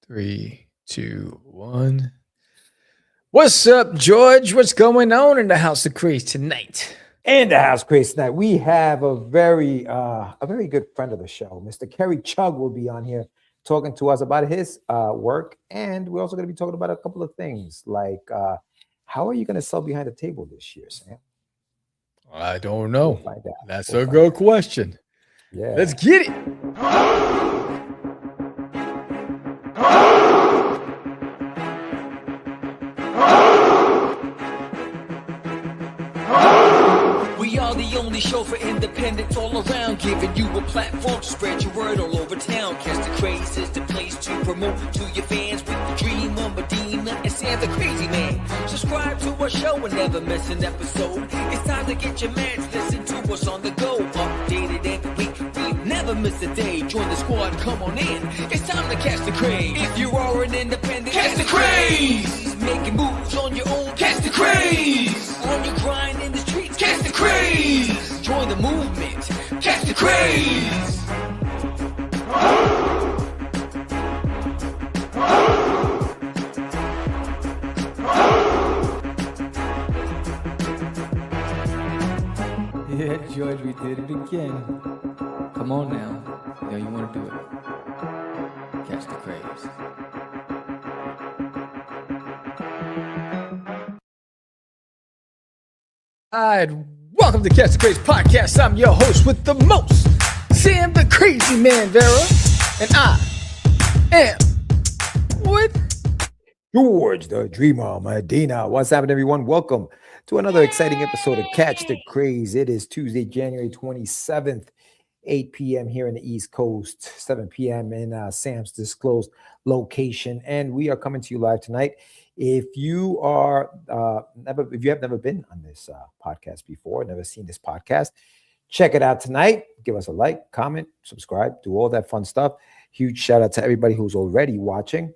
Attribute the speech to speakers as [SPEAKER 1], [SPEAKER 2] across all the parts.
[SPEAKER 1] Three, two, one. What's up, George? What's going on in the House of Craze tonight?
[SPEAKER 2] In the House Craze tonight, we have a very good friend of the show, Mr. Kerry Chugg, will be on here talking to us about his work, and we're also going to be talking about a couple of things like how are you going to sell behind the table this year, Sam?
[SPEAKER 1] I don't know.
[SPEAKER 2] We'll find out.
[SPEAKER 1] That's a good question.
[SPEAKER 2] Yeah,
[SPEAKER 1] let's get it.
[SPEAKER 3] We are the only show for independents all around, giving you a platform to spread your word all over town. Catch the Craze is the place to promote to your fans with the dream of Medina and Sam the Crazy Man. Subscribe to our show and never miss an episode. It's time to get your meds, listen to us on the go. Updated every week, we never miss a day. Join the squad, come on in. It's time to catch the Craze. If you are an independent, catch the Craze. Making moves on your own, catch the Craze. On your grind in the streets, catch the Craze. Join the movement, catch the Craze.
[SPEAKER 1] Yeah, George, we did it again. Come on now. Yeah, you want to do it. Catch the Craze. Hi, welcome to Catch the Craze podcast. I'm your host with the most, Sam the Crazy Man Vera, and I am with
[SPEAKER 2] George the Dreamer Medina. What's happening, everyone? Welcome to another exciting episode of Catch the Craze. It is Tuesday, January 27th, 8 p.m. here in the East Coast, 7 p.m. in Sam's disclosed location, and we are coming to you live tonight. If you are if you have never been on this podcast before, never seen this podcast, check it out tonight. Give us a like, comment, subscribe, do all that fun stuff. Huge shout out to everybody who's already watching.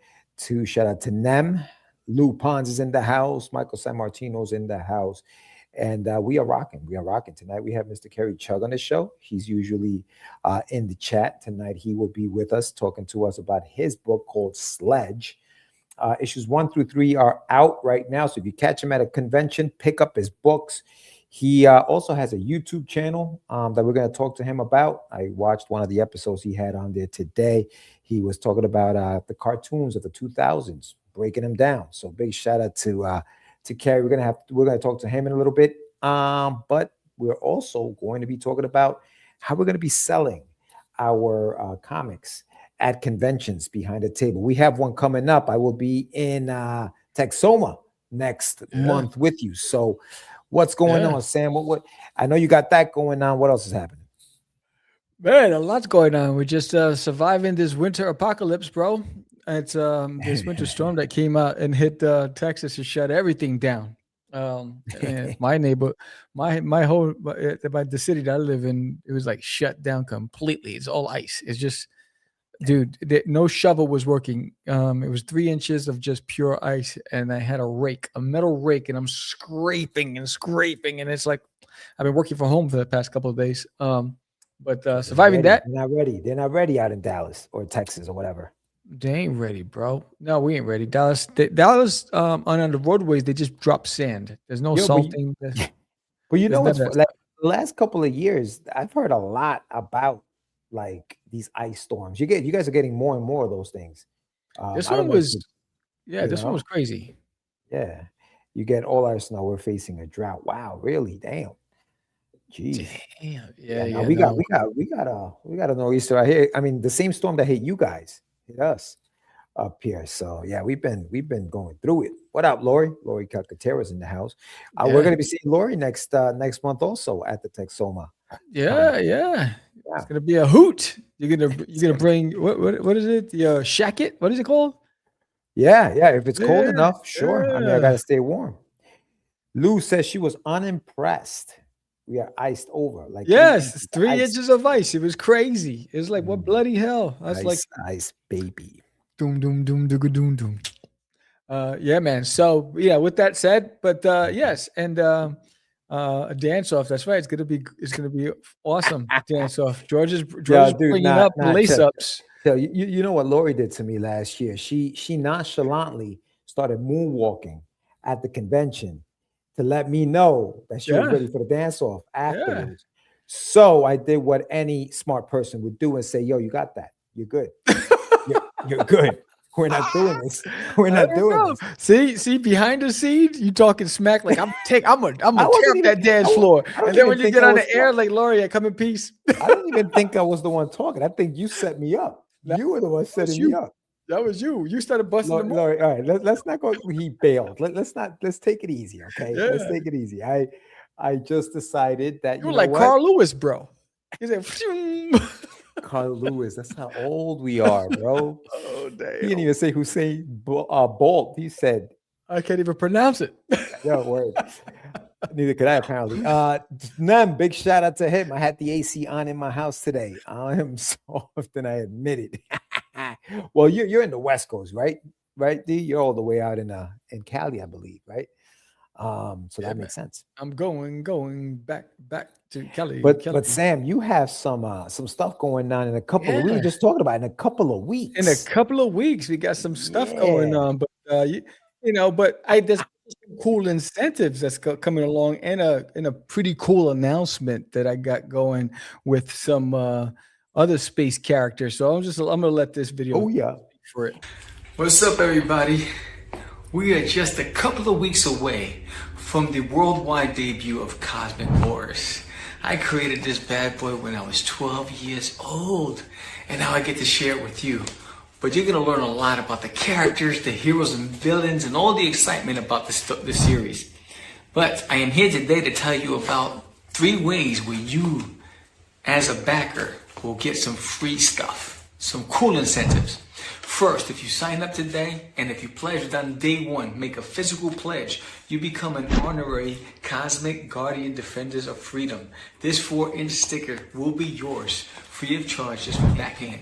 [SPEAKER 2] Shout out to Nem. Lou Pons is in the house. Michael San Martino's in the house. And we are rocking. We are rocking tonight. We have Mr. Kerry Chugg on the show. He's usually in the chat. Tonight he will be with us talking to us about his book called Sledge. Issues 1 through 3 are out right now. So if you catch him at a convention, pick up his books. He also has a YouTube channel that we're going to talk to him about. I watched one of the episodes he had on there today. He was talking about the cartoons of the 2000s, breaking them down. So big shout out to Kerry. We're going to talk to him in a little bit. But we're also going to be talking about how we're going to be selling our comics at conventions behind the table. We have one coming up. I will be in Texoma next month with you. So what's going on, Sam? What I know you got that going on. What else is happening?
[SPEAKER 1] Man, a lot's going on. We're just surviving this winter apocalypse, bro. It's this winter storm that came out and hit Texas and shut everything down. My neighbor, the city that I live in, it was like shut down completely. It's all ice. It's just, dude, no shovel was working. It was 3 inches of just pure ice, and I had a metal rake, and I'm scraping, and it's like I've been working from home for the past couple of days. But surviving that.
[SPEAKER 2] They're not ready out in Dallas or Texas or whatever.
[SPEAKER 1] They ain't ready, bro. No, we ain't ready. Dallas on the roadways, they just drop sand. There's no salting.
[SPEAKER 2] But you know what's like the last couple of years, I've heard a lot about like these ice storms. You guys are getting more and more of those things.
[SPEAKER 1] This one was crazy.
[SPEAKER 2] Yeah, you get all our snow. We're facing a drought. Wow, really? Damn. Jeez.
[SPEAKER 1] Damn.
[SPEAKER 2] Yeah. We got a nor'easter out here. I mean, the same storm that hit you guys hit us up here. So yeah, we've been going through it. What up, Lori? Lori Calcaterra's in the house. We're gonna be seeing Lori next month also at the Texoma.
[SPEAKER 1] Yeah. It's gonna be a hoot. You're gonna bring what is it? The shacket? What is it called?
[SPEAKER 2] Yeah. If it's cold enough, sure. I mean, I gotta stay warm. Lou says she was unimpressed. We are iced over. Like
[SPEAKER 1] yes, 3 inches of ice. It was crazy. It was like what bloody hell? I was like
[SPEAKER 2] ice baby.
[SPEAKER 1] Doom doom doom doom doom doom. Yeah, man. So yeah, with that said, but yes, and a dance off. That's right. It's gonna be awesome. Dance off. George is bringing up the lace ups.
[SPEAKER 2] So you know what Lori did to me last year? She nonchalantly started moonwalking at the convention to let me know that she was
[SPEAKER 1] Yeah.
[SPEAKER 2] ready for the dance off afterwards. So I did what any smart person would do and say, "Yo, you got that. You're good. You're good. We're not doing this. We're not doing this."
[SPEAKER 1] See, behind the scenes, you talking smack like I'm gonna tear up
[SPEAKER 2] wasn't
[SPEAKER 1] that dance floor.
[SPEAKER 2] I don't
[SPEAKER 1] And then
[SPEAKER 2] even
[SPEAKER 1] when you
[SPEAKER 2] think
[SPEAKER 1] get
[SPEAKER 2] I
[SPEAKER 1] on
[SPEAKER 2] was
[SPEAKER 1] the air, like Laurie, I come in peace.
[SPEAKER 2] I don't even think I was the one talking. I think you set me up. You were the one setting me up.
[SPEAKER 1] That was you. You started busting them.
[SPEAKER 2] Laurie, all right, let's not go. He bailed. Let's take it easy, okay?
[SPEAKER 1] Yeah.
[SPEAKER 2] Let's take it easy. I just decided that
[SPEAKER 1] You
[SPEAKER 2] you
[SPEAKER 1] were
[SPEAKER 2] know
[SPEAKER 1] like
[SPEAKER 2] what?
[SPEAKER 1] Carl Lewis, bro. He said,
[SPEAKER 2] Carl Lewis. That's how old we are, bro.
[SPEAKER 1] "Oh
[SPEAKER 2] He
[SPEAKER 1] damn,
[SPEAKER 2] didn't even say Hussein Bolt. He said,
[SPEAKER 1] I can't even pronounce it."
[SPEAKER 2] "Yo, word." Neither could I apparently. None. Big shout out to him. I had the AC on in my house today. I am soft, and I admit it. Well, you're in the West Coast, right? Right, D? You're all the way out in Cali, I believe, right? So that makes sense.
[SPEAKER 1] I'm going back to Kelly.
[SPEAKER 2] But Sam, you have some stuff going on in a couple of, we were just talking about in a couple of weeks.
[SPEAKER 1] In a couple of weeks, we got some stuff going on. But but there's some cool incentives that's coming along, and a pretty cool announcement that I got going with some other space characters. So I'm gonna let this video speak for it. What's up, everybody? We are just a couple of weeks away from the worldwide debut of CosmicWars. I created this bad boy when I was 12 years old, and now I get to share it with you. But you're going to learn a lot about the characters, the heroes and villains, and all the excitement about the series. But I am here today to tell you about 3 ways where you, as a backer, will get some free stuff, some cool incentives. First, if you sign up today, and if you pledged on day 1, make a physical pledge, you become an honorary Cosmic Guardian Defenders of Freedom. This 4-inch sticker will be yours, free of charge, just for backhand.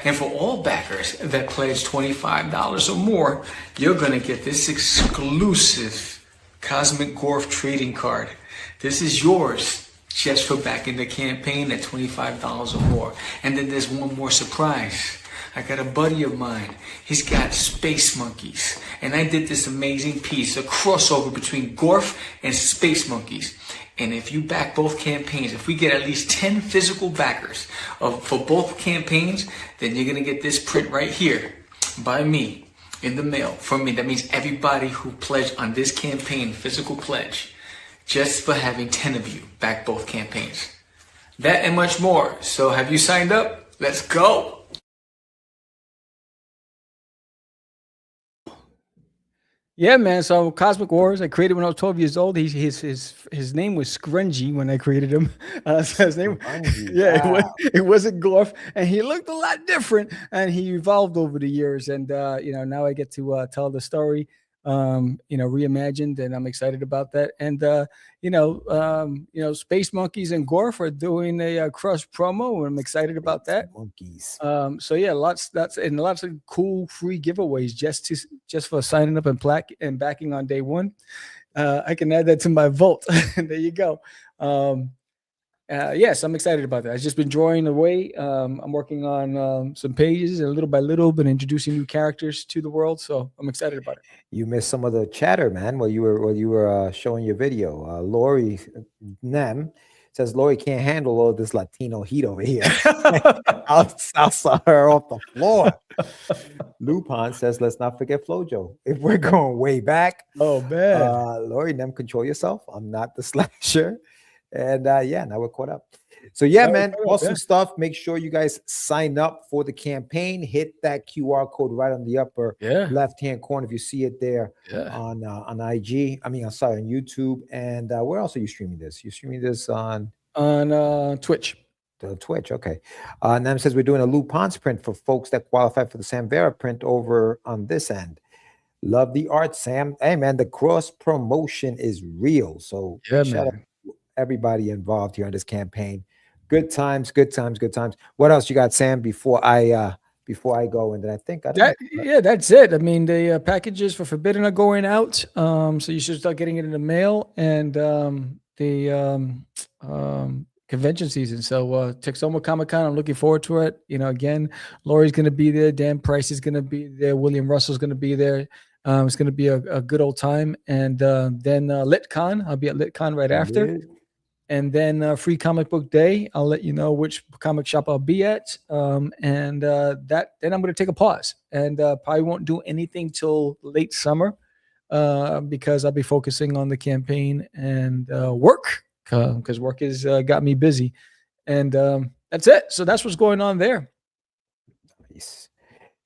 [SPEAKER 1] And for all backers that pledge $25 or more, you're going to get this exclusive Cosmic Gorf trading card. This is yours just for backing the campaign at $25 or more. And then there's one more surprise. I got a buddy of mine. He's got space monkeys. And I did this amazing piece, a crossover between Gorf and space monkeys. And if you back both campaigns, if we get at least 10 physical backers for both campaigns, then you're going to get this print right here by me in the mail from me. That means everybody who pledged on this campaign, physical pledge, just for having 10 of you back both campaigns. That and much more. So have you signed up? Let's go. Yeah, man. So CosmicWars, I created when I was 12 years old. His name was Scrungy when I created him. So his name, it wasn't Gorf, and he looked a lot different, and he evolved over the years. And now I get to tell the story, reimagined, and I'm excited about that. And Space Monkeys and Gorf are doing a cross promo, and I'm excited about that.
[SPEAKER 2] Monkeys.
[SPEAKER 1] So yeah, lots of cool free giveaways just for signing up and backing on day 1. I can add that to my vault. There you go. Yes, I'm excited about that. I've just been drawing away. I'm working on some pages, and little by little, been introducing new characters to the world. So I'm excited about it.
[SPEAKER 2] You missed some of the chatter, man, while you were showing your video. Lori Nem says Lori can't handle all this Latino heat over here. I'll saw her off the floor. Lupin says, let's not forget Flojo. If we're going way back,
[SPEAKER 1] oh man,
[SPEAKER 2] Lori Nem, control yourself. I'm not the slasher. And now we're caught up. So yeah, man, awesome stuff. Make sure you guys sign up for the campaign. Hit that QR code right on the upper left-hand corner if you see it there on IG. On YouTube. And where else are you streaming this? You're streaming this on
[SPEAKER 1] Twitch.
[SPEAKER 2] The Twitch, okay. Nam says we're doing a Lupin's print for folks that qualify for the Sam Vera print over on this end. Love the art, Sam. Hey, man, the cross promotion is real. So shout out everybody involved here on this campaign. Good times. What else you got, Sam, before I go? And then I think
[SPEAKER 1] that's it. I mean, the packages for Forbidden are going out, so you should start getting it in the mail. And convention season. So Texoma Comic-Con, I'm looking forward to it. Again, Lori's going to be there. Dan Price is going to be there. William Russell's going to be there. It's going to be a good old time. And then LitCon, I'll be at LitCon right after.
[SPEAKER 2] Yeah.
[SPEAKER 1] And then Free Comic Book Day, I'll let you know which comic shop I'll be at. Then I'm going to take a pause and probably won't do anything till late summer because I'll be focusing on the campaign and work because work has got me busy. And that's it. So that's what's going on there.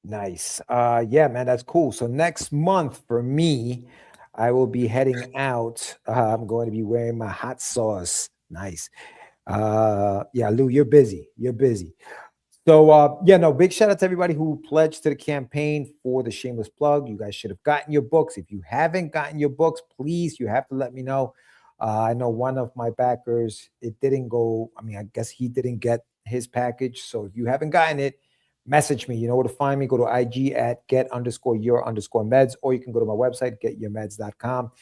[SPEAKER 2] Nice. Yeah, man, that's cool. So next month for me, I will be heading out. I'm going to be wearing my hot sauce. Nice. Yeah, Lou, you're busy. So big shout out to everybody who pledged to the campaign for the shameless plug. You guys should have gotten your books. If you haven't gotten your books, please, you have to let me know. I know one of my backers, it didn't go. I mean, I guess he didn't get his package. So if you haven't gotten it, message me. You know where to find me. Go to IG at get_your_meds, or you can go to my website, getyourmeds.com,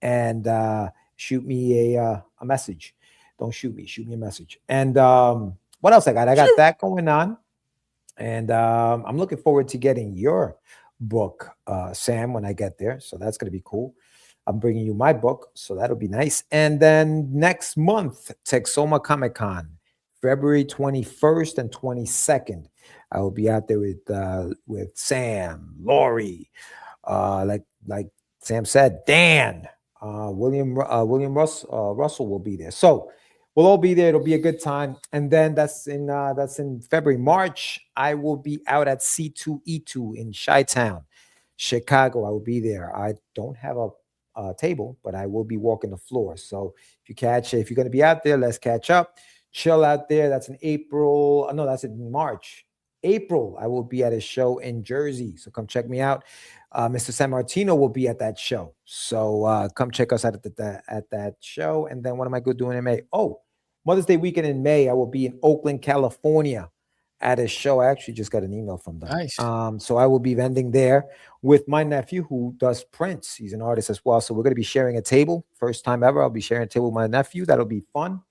[SPEAKER 2] and shoot me a message. Don't shoot me. Shoot me a message. And what else I got? I got that going on. And I'm looking forward to getting your book, Sam, when I get there. So that's going to be cool. I'm bringing you my book, so that'll be nice. And then next month, Texoma Comic-Con, February 21st and 22nd. I will be out there with Sam, Lori, like Sam said, Dan, William Russell will be there. So we'll all be there. It'll be a good time. And then that's in February. March, I will be out at C2E2 in Chi-Town, Chicago. I will be there. I don't have a table, but I will be walking the floor. So if you're going to be out there, let's catch up, chill out there. That's in April. No, that's in March. April, I will be at a show in Jersey. So come check me out. Mr. San Martino will be at that show. So come check us out at that show. And then what am I doing in May? Oh, Mother's Day weekend in May, I will be in Oakland, California at a show. I actually just got an email from them.
[SPEAKER 1] Nice.
[SPEAKER 2] So I will be vending there with my nephew who does prints. He's an artist as well. So we're going to be sharing a table. First time ever. I'll be sharing a table with my nephew. That'll be fun.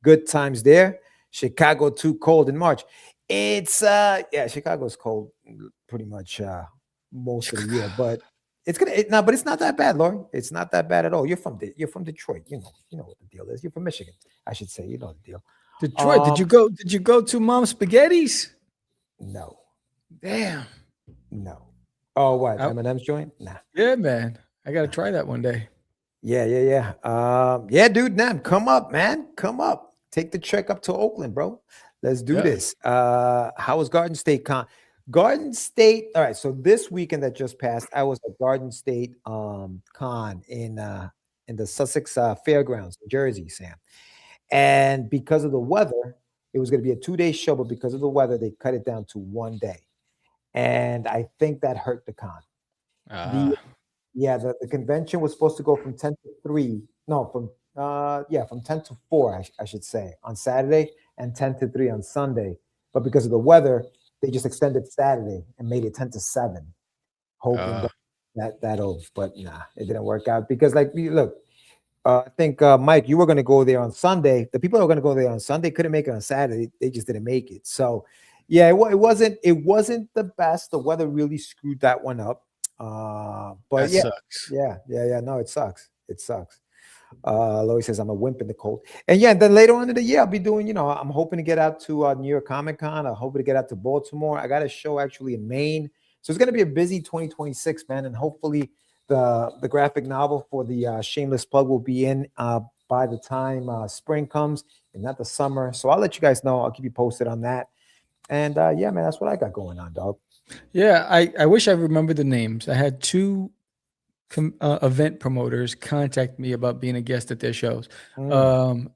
[SPEAKER 2] Good times there. Chicago, too cold in March. It's Chicago's cold pretty much most of the year, but but it's not that bad, Lori. It's not that bad at all. You're from Detroit. You know what the deal is. You're from Michigan, I should say. You know the deal.
[SPEAKER 1] Detroit. Did you go to Mom's Spaghetti's?
[SPEAKER 2] No.
[SPEAKER 1] Damn.
[SPEAKER 2] No. Oh, what? M&M's joint? Nah.
[SPEAKER 1] Yeah, man. I gotta try that one day.
[SPEAKER 2] Yeah. Yeah, dude. Nam, come up, man. Come up. Take the trek up to Oakland, bro. Let's do this. How was Garden State Con? Garden State. All right. So this weekend that just passed, I was at Garden State Con in the Sussex Fairgrounds in Jersey, Sam. And because of the weather, it was going to be a 2-day show, but because of the weather, they cut it down to 1 day. And I think that hurt the con. The convention was supposed to go from 10 to 3. No, from 10 to 4, I should say, on Saturday, and 10 to 3 on Sunday. But because of the weather, they just extended Saturday and made it 10 to 7, hoping that'll, but nah, it didn't work out because look, I think Mike, you were going to go there on Sunday. The people that were going to go there on Sunday couldn't make it on Saturday. They just didn't make it. So yeah, it wasn't the best. The weather really screwed that one up. But
[SPEAKER 1] that sucks.
[SPEAKER 2] Yeah. No, it sucks. Lois says I'm a wimp in the cold. And then later on in the year, I'll be doing, I'm hoping to get out to New York Comic Con. I'm hoping to get out to Baltimore. I got a show actually in Maine. So it's going to be a busy 2026, man. And hopefully the graphic novel for the Shameless Plug will be in by the time spring comes and not the summer. So I'll let you guys know. I'll keep you posted on that. And man, that's what I got going on, dog.
[SPEAKER 1] Yeah, I wish I remembered the names. I had 2 event promoters contact me about being a guest at their shows.
[SPEAKER 2] Adeli's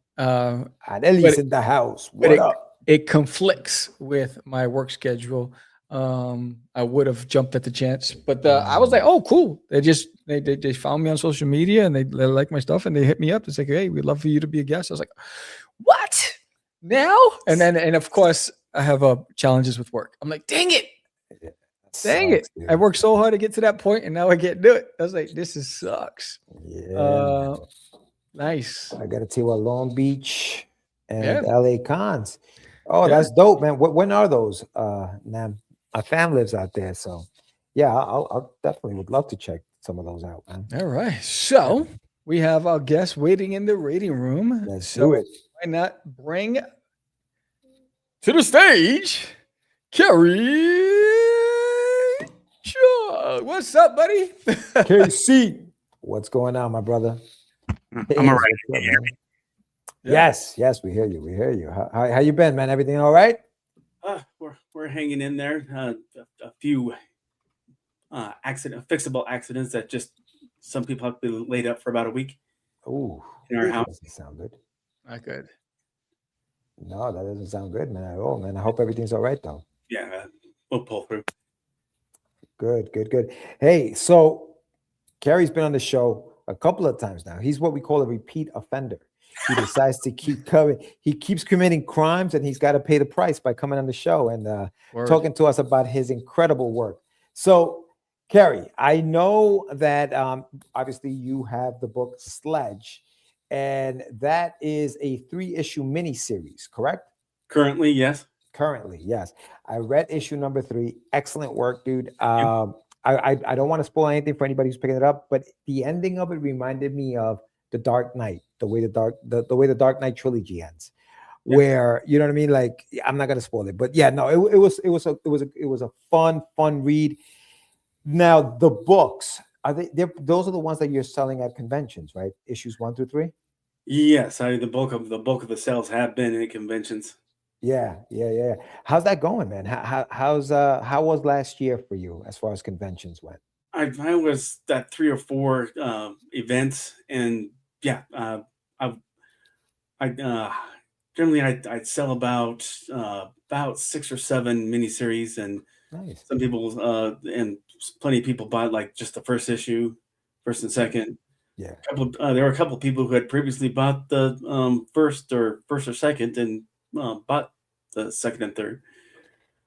[SPEAKER 2] in the house. What up?
[SPEAKER 1] It conflicts with my work schedule. I would have jumped at the chance, but I was like, oh, cool. They found me on social media and they like my stuff and they hit me up. It's like, hey, we'd love for you to be a guest. I was like, what now? And of course I have challenges with work. I'm like, dang it. Dang it. I worked so hard to get to that point and now I can't do it. I was like, this sucks.
[SPEAKER 2] Yeah.
[SPEAKER 1] Nice.
[SPEAKER 2] I got to tell you what, Long Beach, and LA Cons. Oh, that's dope, man. When are those? Man, my fam lives out there, so yeah, I'll definitely would love to check some of those out, man.
[SPEAKER 1] All right. So we have our guest waiting in the reading room.
[SPEAKER 2] Let's do it.
[SPEAKER 1] Why not bring to the stage Kerry Chugg? What's up, buddy?
[SPEAKER 2] KC, what's going on, my brother?
[SPEAKER 4] I'm all right.
[SPEAKER 2] What's up, man? Yes, we hear you. We hear you. How you been, man? Everything all right?
[SPEAKER 4] We're hanging in there. A few fixable accidents that just some people have been laid up for about a week.
[SPEAKER 2] Ooh,
[SPEAKER 4] in our house.
[SPEAKER 2] Doesn't sound good.
[SPEAKER 1] Not good.
[SPEAKER 2] No, that doesn't sound good, man, at all, man. I hope everything's all right, though.
[SPEAKER 4] Yeah, we'll pull through.
[SPEAKER 2] Good. Hey, so Kerry's been on the show a couple of times now. He's what we call a repeat offender. He decides to keep coming. He keeps committing crimes, and he's got to pay the price by coming on the show and talking to us about his incredible work. So, Kerry, I know that obviously you have the book Sledge, and that is a 3-issue miniseries, correct?
[SPEAKER 4] Currently, yes.
[SPEAKER 2] Currently, yes. I read issue number 3. Excellent work, dude. I don't want to spoil anything for anybody who's picking it up, but the ending of it reminded me of The Dark Knight, the way the Dark Knight trilogy ends, where, you know what I mean? Like, I'm not gonna spoil it, but yeah, no, it was a fun read. Now the books those are the ones that you're selling at conventions, right? Issues 1 through 3.
[SPEAKER 4] Yes, the bulk of the sales have been in conventions.
[SPEAKER 2] Yeah. How's that going, man? How was last year for you as far as conventions went?
[SPEAKER 4] I was at 3 or 4 events, and yeah, generally I'd sell about 6 or 7 miniseries, and
[SPEAKER 2] Nice.
[SPEAKER 4] some people and plenty of people bought like just the first issue, first and second.
[SPEAKER 2] Yeah.
[SPEAKER 4] There were a couple of people who had previously bought the first or second and bought the second and third.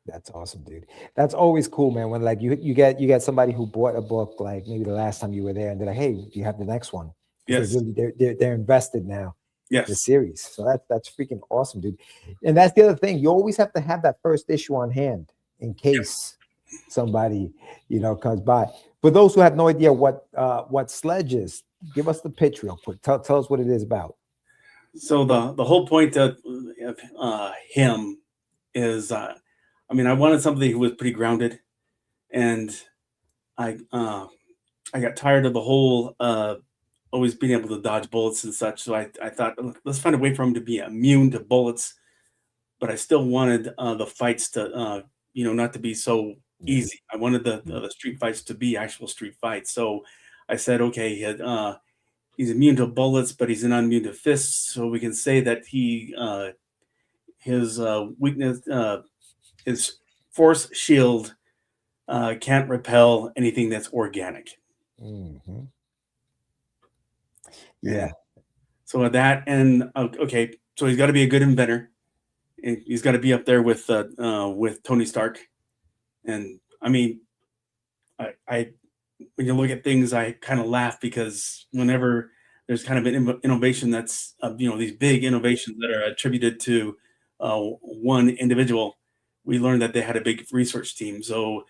[SPEAKER 2] That's awesome, dude. That's always cool, man. When like you get somebody who bought a book like maybe the last time you were there, and they're like, "Hey, do you have the next one?"
[SPEAKER 4] Yes.
[SPEAKER 2] They're invested now.
[SPEAKER 4] Yes.
[SPEAKER 2] The series. So that's freaking awesome, dude. And that's the other thing. You always have to have that first issue on hand in case somebody, comes by. For those who have no idea what Sledge is, give us the pitch real quick. Tell us what it is about.
[SPEAKER 4] So the whole point of him is, I wanted somebody who was pretty grounded, and I got tired of the whole always being able to dodge bullets and such. So I thought, let's find a way for him to be immune to bullets, but I still wanted the fights to not to be so easy. I wanted the street fights to be actual street fights. So I said, okay, he's immune to bullets, but he's not immune to fists. So we can say that his weakness, his force shield can't repel anything that's organic.
[SPEAKER 2] Mm-hmm. Yeah.
[SPEAKER 4] So with that, and okay, so he's got to be a good inventor, and he's got to be up there with Tony Stark. And I mean, I when you look at things, I kind of laugh, because whenever there's kind of an innovation that's these big innovations that are attributed to one individual, we learned that they had a big research team. So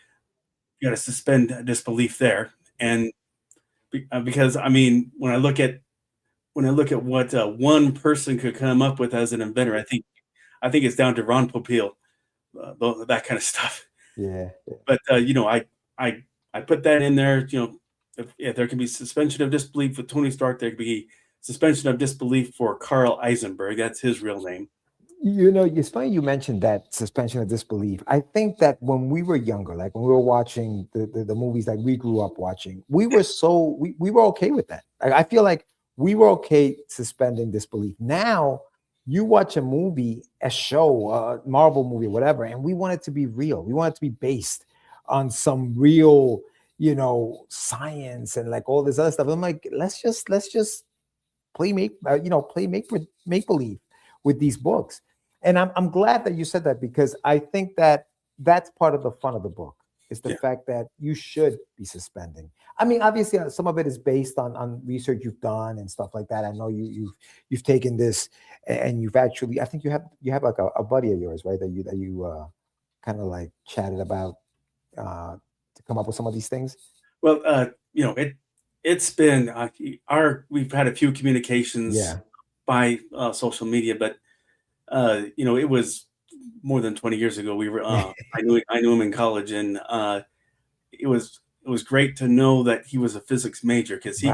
[SPEAKER 4] you got to suspend disbelief there, and because when I look at what one person could come up with as an inventor, I think it's down to Ron Popeil, that kind of stuff.
[SPEAKER 2] Yeah.
[SPEAKER 4] But I put that in there. If there can be suspension of disbelief with Tony Stark, there could be suspension of disbelief for Carl Eisenberg. That's his real name.
[SPEAKER 2] It's funny you mentioned that suspension of disbelief. I think that when we were younger, like when we were watching the movies that we grew up watching, we were okay with that. I feel like we were okay suspending disbelief. Now you watch a movie, a show, a Marvel movie, whatever, and we want it to be real. We want it to be based on some real, science and like all this other stuff. I'm like, let's just play make believe with these books. And I'm glad that you said that, because I think that that's part of the fun of the book. is the fact that you should be suspending. I mean, obviously, some of it is based on research you've done and stuff like that. I know you've taken this and you've actually, I think you have like a buddy of yours, right? That you kind of like chatted about to come up with some of these things.
[SPEAKER 4] Well, it's been we've had a few communications by social media, but it was more than 20 years ago. We were I knew him in college, and it was great to know that he was a physics major, because he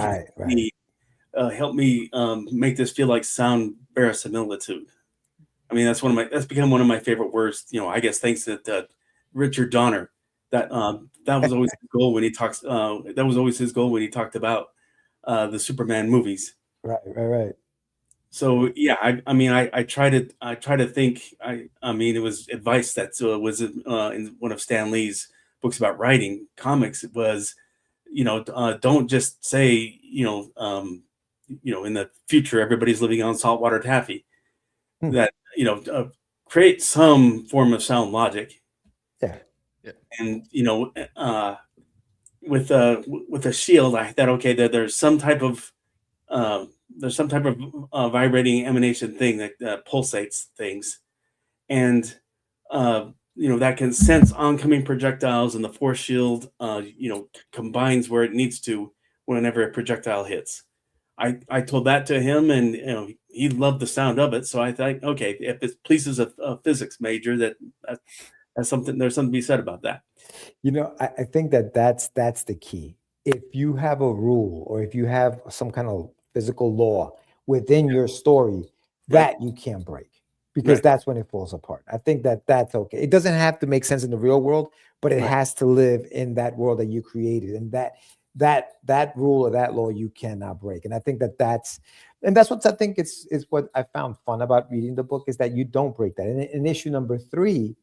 [SPEAKER 4] helped me make this feel like sound verisimilitude. I mean, that's become one of my favorite words. I guess thanks to Richard Donner. That was always his goal when he talks. That was always his goal when he talked about the Superman movies.
[SPEAKER 2] Right.
[SPEAKER 4] So yeah, I try to think. I mean, it was advice that was in one of Stan Lee's books about writing comics. It was, don't just say, in the future everybody's living on saltwater taffy. That create some form of sound logic.
[SPEAKER 2] Yeah.
[SPEAKER 4] And with a shield, I thought, okay, there's some type of vibrating emanation thing that pulsates things, and that can sense oncoming projectiles, and the force shield combines where it needs to whenever a projectile hits. I told that to him, and he loved the sound of it. So I thought, okay, if it pleases a physics major, there's something to be said about that.
[SPEAKER 2] I think that's the key. If you have a rule, or if you have some kind of physical law within your story, that you can't break, because that's when it falls apart. I think that's okay. It doesn't have to make sense in the real world, but it has to live in that world that you created, and that rule or that law you cannot break. And I think that's what I think is what I found fun about reading the book, is that you don't break that. And in issue number 3,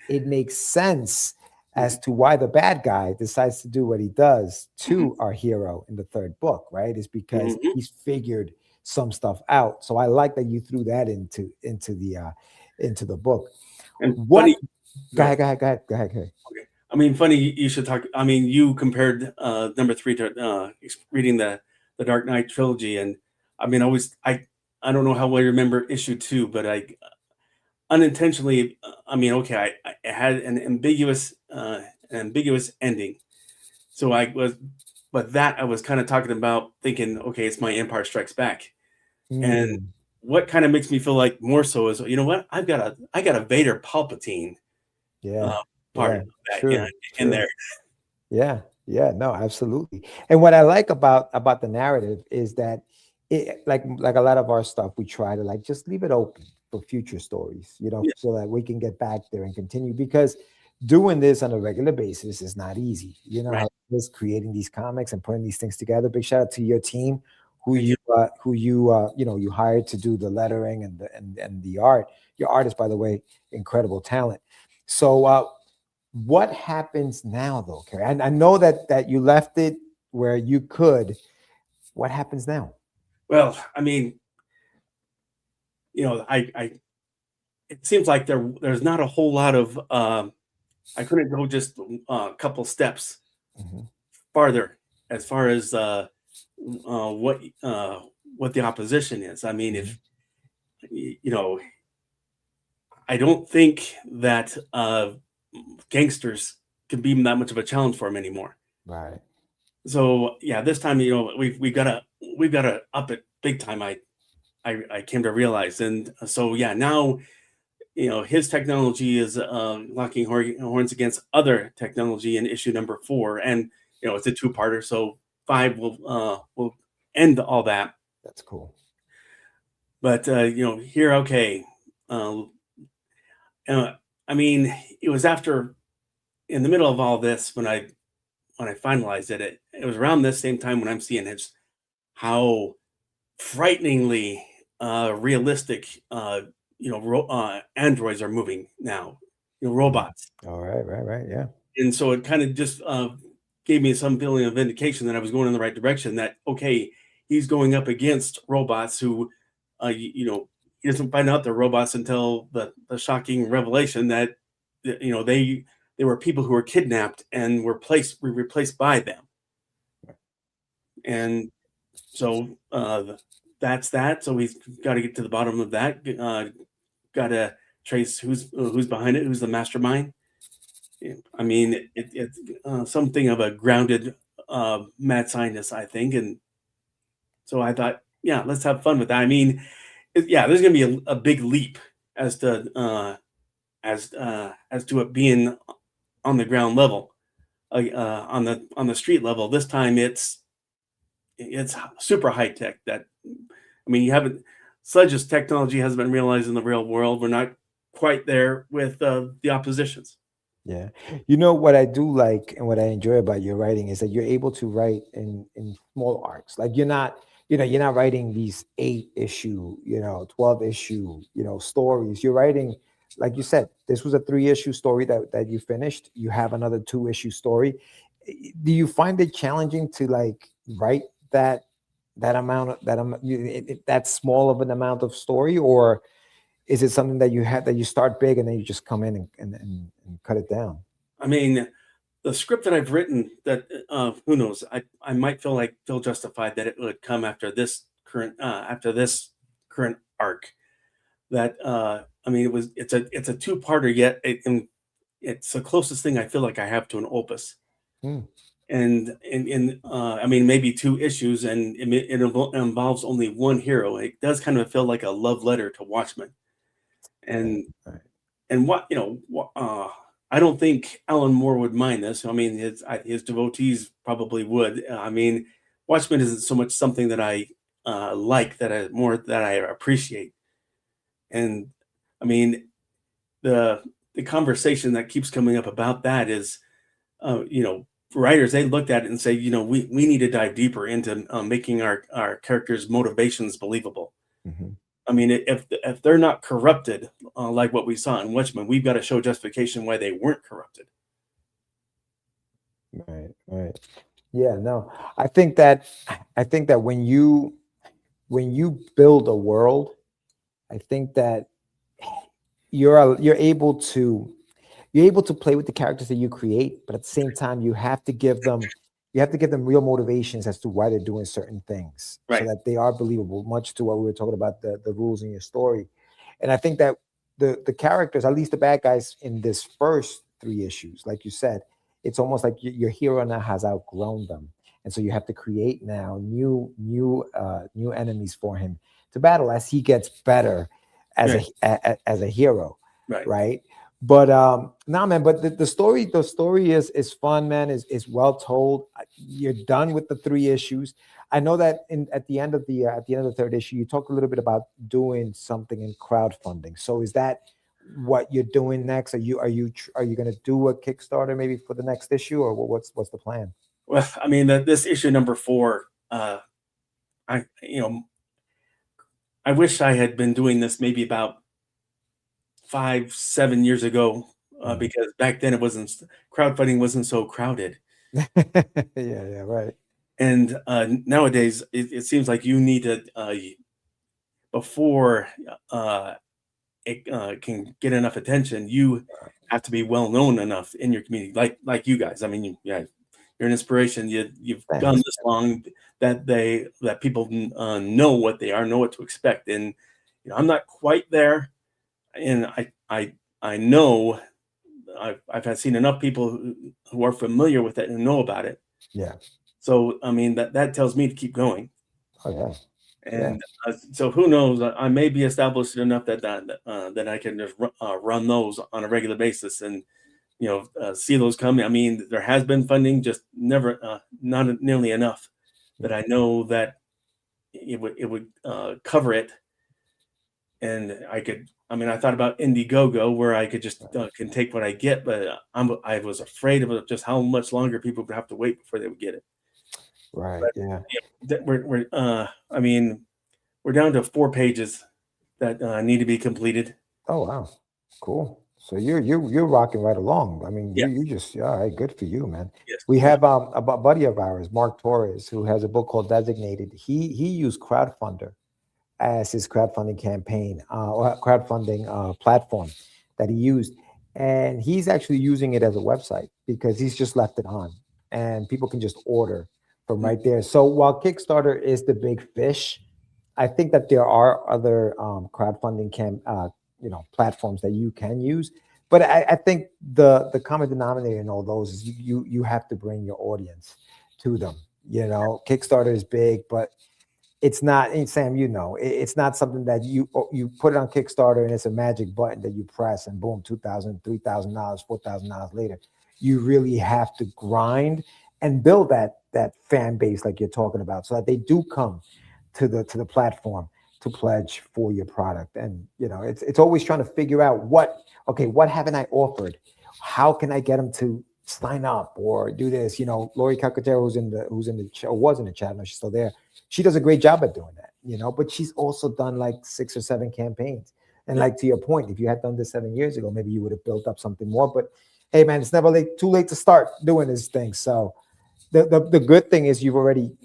[SPEAKER 2] it makes sense as to why the bad guy decides to do what he does to our hero in the 3rd book, right? Is because he's figured some stuff out. So I like that you threw that into the book.
[SPEAKER 4] And
[SPEAKER 2] what?
[SPEAKER 4] Funny,
[SPEAKER 2] go ahead.
[SPEAKER 4] Okay. I mean, funny you should talk. I mean, you compared number 3 to reading the Dark Knight trilogy, and I mean, I don't know how well you remember issue 2, but I unintentionally, I had an ambiguous ending. So I was kind of talking about, thinking, okay, it's my Empire Strikes Back. And what kind of makes me feel like more so is, what, I got a Vader Palpatine part of that in there.
[SPEAKER 2] Yeah, no, absolutely. And what I like about the narrative is that it, like a lot of our stuff, we try to just leave it open for future stories, so that we can get back there and continue, because doing this on a regular basis is not easy. Just creating these comics and putting these things together. Big shout out to your team, who you hired to do the lettering and the art. Your art is, by the way, incredible talent. So what happens now, though, Kerry? I know that you left it where you could. What happens now?
[SPEAKER 4] Well, I mean, it seems like there's not a whole lot of, I couldn't go just a couple steps farther as far as what the opposition is. I mean, if I don't think that gangsters can be that much of a challenge for him anymore.
[SPEAKER 2] Right.
[SPEAKER 4] So yeah, this time we've got to up it big time. I came to realize, and so yeah, now his technology is locking horns against other technology in issue number 4, and it's a 2-parter, so 5 will end all that.
[SPEAKER 2] That's cool.
[SPEAKER 4] But here, okay, I mean, it was after, in the middle of all this, when I finalized it, it was around this same time when I'm seeing how frighteningly realistic androids are moving now, robots.
[SPEAKER 2] All right, yeah.
[SPEAKER 4] And so it kind of just gave me some feeling of indication that I was going in the right direction, that okay, he's going up against robots who he doesn't find out they're robots until the shocking revelation that they they were people who were kidnapped and were replaced by them. And so that's that. So we've got to get to the bottom of that. Got to trace who's behind it, who's the mastermind. I mean, it's something of a grounded mad scientist, I think. And so I thought, yeah, let's have fun with that. I mean, there's going to be a big leap as to it being on the ground level, on the street level. This time it's super high tech. That, I mean, Sledge's technology has been realized in the real world. We're not quite there with the oppositions.
[SPEAKER 2] Yeah. You know what I do like and what I enjoy about your writing is that you're able to write in small arcs. Like you're not writing these 8-issue, 12-issue, stories. You're writing, like you said, this was a 3-issue story that you finished. You have another 2-issue story. Do you find it challenging to like write that small of an amount of story, or is it something that you start big and then you just come in and cut it down?
[SPEAKER 4] I mean, the script that I've written, that who knows, I might feel justified that it would come after this current arc. That I mean, it's a 2-parter, yet it's the closest thing I feel like I have to an opus. And I mean, maybe 2 issues, and it involves only one hero. It does kind of feel like a love letter to Watchmen. And what I don't think Alan Moore would mind this. I mean, his devotees probably would. I mean, Watchmen isn't so much something that I like, that I appreciate. And I mean, the conversation that keeps coming up about that is, writers, they looked at it and say, we need to dive deeper into making our characters' motivations believable.
[SPEAKER 2] Mm-hmm.
[SPEAKER 4] I mean, if they're not corrupted, like what we saw in Watchmen, we've got to show justification why they weren't corrupted.
[SPEAKER 2] Right. Yeah, no. I think that when you build a world, I think that you're able to play with the characters that you create, but at the same time, you have to give them real motivations as to why they're doing certain things,
[SPEAKER 4] right,
[SPEAKER 2] so that they are believable, much to what we were talking about, the rules in your story. And I think that the characters, at least the bad guys in this first 3 issues, like you said, it's almost like your hero now has outgrown them. And so you have to create now new enemies for him to battle as he gets better as a hero. Right. But no, man, but the story is fun, man, is well told. You're done with the 3 issues. I know that at the end of the 3rd issue, you talked a little bit about doing something in crowdfunding. So is that what you're doing next? Are you going to do a Kickstarter maybe for the next issue, or what's the plan?
[SPEAKER 4] Well, I mean, this issue number 4, I wish I had been doing this maybe about 5-7 years ago, because back then crowdfunding wasn't so crowded.
[SPEAKER 2] Yeah, right.
[SPEAKER 4] And nowadays, it seems like you need to, before it can get enough attention, you have to be well known enough in your community, like you guys. I mean, you're an inspiration. You've done this long that people know what they are, know what to expect. And I'm not quite there, and I know I've seen enough people who are familiar with it and know about it.
[SPEAKER 2] Yeah.
[SPEAKER 4] So I mean that tells me to keep going.
[SPEAKER 2] Oh yeah.
[SPEAKER 4] And so who knows? I may be established enough that I can just run those on a regular basis, and see those come. I mean, there has been funding, just never not nearly enough that I know that it would cover it. And I could. I mean, I thought about Indiegogo, where I could just can take what I get, but I was afraid of just how much longer people would have to wait before they would get it.
[SPEAKER 2] Right.
[SPEAKER 4] But,
[SPEAKER 2] yeah.
[SPEAKER 4] I mean, we're down to 4 pages that need to be completed.
[SPEAKER 2] Oh wow, cool. So you're rocking right along. I mean, you just all right. Good for you, man.
[SPEAKER 4] Yes.
[SPEAKER 2] We have a buddy of ours, Mark Torres, who has a book called Designated. He used Crowdfunder as his crowdfunding campaign or crowdfunding platform that he used. and he's actually using it as a website because he's just left it on, and people can just order from right there. So while Kickstarter is the big fish, I think that there are other crowdfunding platforms that you can use. But I think the common denominator in all those is you have to bring your audience to them. Kickstarter is big, but it's not, and Sam, it's not something that you put it on Kickstarter and it's a magic button that you press and boom, $2,000, $3,000, $4,000 later. You really have to grind and build that fan base like you're talking about, so that they do come to the platform to pledge for your product. And it's always trying to figure out what haven't I offered? How can I get them to sign up or do this? Lori Calcaterra, was in the chat, no, she's still there. She does a great job at doing that, but she's also done like 6 or 7 campaigns. And like to your point, if you had done this 7 years ago, maybe you would have built up something more. But hey, man, it's never too late to start doing this thing. So the good thing is you're already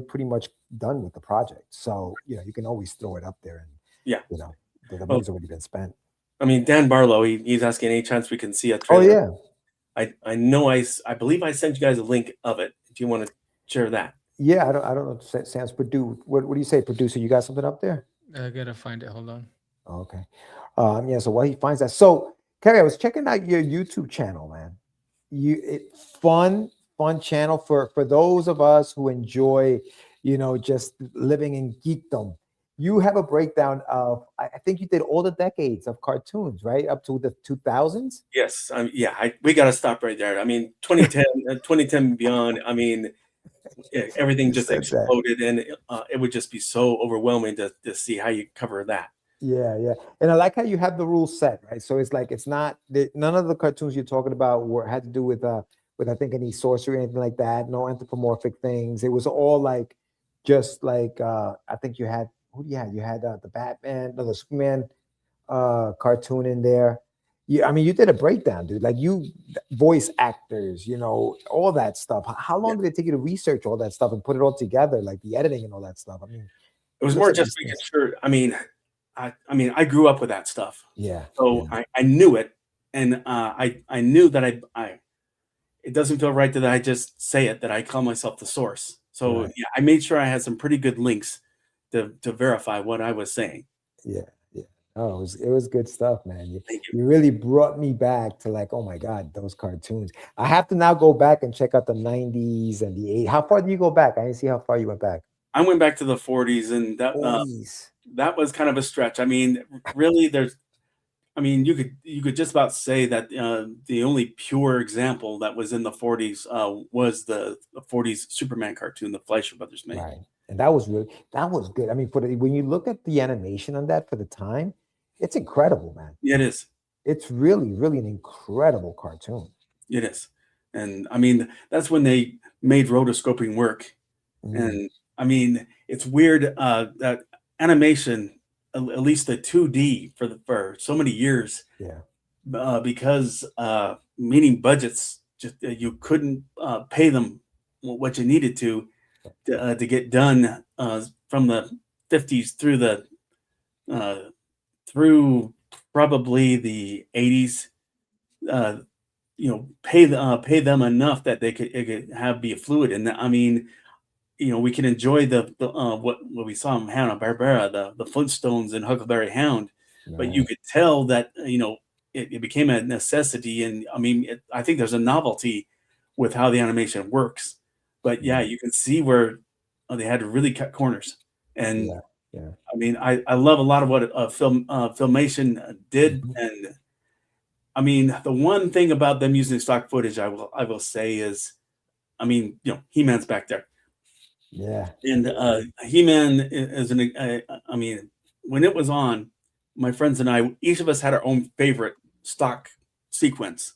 [SPEAKER 2] pretty much done with the project. So you can always throw it up there, and the money's already been spent.
[SPEAKER 4] I mean, Dan Barlow, he's asking any chance we can see a trailer.
[SPEAKER 2] Oh yeah.
[SPEAKER 4] I know I believe I sent you guys a link of it. Do you want to share that?
[SPEAKER 2] Yeah, I don't know. Sam's produce. What do you say, producer? You got something up there?
[SPEAKER 1] I gotta find it. Hold on.
[SPEAKER 2] Okay. So while he finds that, so Kerry, I was checking out your YouTube channel, man. Fun channel for those of us who enjoy, just living in geekdom. You have a breakdown of, I think you did all the decades of cartoons, right? Up to the 2000s?
[SPEAKER 4] Yes. We got to stop right there. I mean, 2010, 2010 and beyond, I mean, everything just exploded, and it would just be so overwhelming to see how you cover that.
[SPEAKER 2] Yeah. And I like how you have the rules set, right? So it's like, it's not, none of the cartoons you're talking about had to do with I think any sorcery or anything like that. No anthropomorphic things. It was all like, just like, I think you had, who do you have? You had the Batman, the Superman cartoon in there. I mean, you did a breakdown, dude. Like voice actors, all that stuff. How long did it take you to research all that stuff and put it all together, like the editing and all that stuff? I mean,
[SPEAKER 4] it was more just making sure. I mean, I grew up with that stuff.
[SPEAKER 2] Yeah.
[SPEAKER 4] So yeah. I knew it, and I knew that it doesn't feel right that I just say it, that I call myself the source. So right. Yeah, I made sure I had some pretty good links to verify what I was saying.
[SPEAKER 2] Yeah. Oh, it was good stuff, man. You really brought me back to like, oh my God, those cartoons. I have to now go back and check out the 90s and the 80s. How far did you go back? I didn't see how far you went back.
[SPEAKER 4] I went back to the 40s, and that was kind of a stretch. I mean, really, you could just about say that the only pure example that was in the 40s was the 40s Superman cartoon the Fleischer Brothers made.
[SPEAKER 2] Right. And that was good. I mean, when you look at the animation on that for the time, it's incredible, man.
[SPEAKER 4] Yeah, it is.
[SPEAKER 2] It's really, really an incredible cartoon.
[SPEAKER 4] It is. And I mean, that's when they made rotoscoping work. And I mean, it's weird that animation, at least the 2D for so many years, because meaning budgets, just you couldn't pay them what you needed to get done from the 50s through probably the 80s. Pay them enough that it could be fluid. And I mean, we can enjoy what we saw in Hanna-Barbera, the Flintstones and Huckleberry Hound, but you could tell that it became a necessity. And I mean, I think there's a novelty with how the animation works. But yeah, you can see where they had to really cut corners. And I mean, I love a lot of what Filmation did. And I mean, the one thing about them using stock footage, I will say is, I mean, He-Man's back there.
[SPEAKER 2] Yeah.
[SPEAKER 4] And He-Man is I mean, when it was on, my friends and I, each of us had our own favorite stock sequence.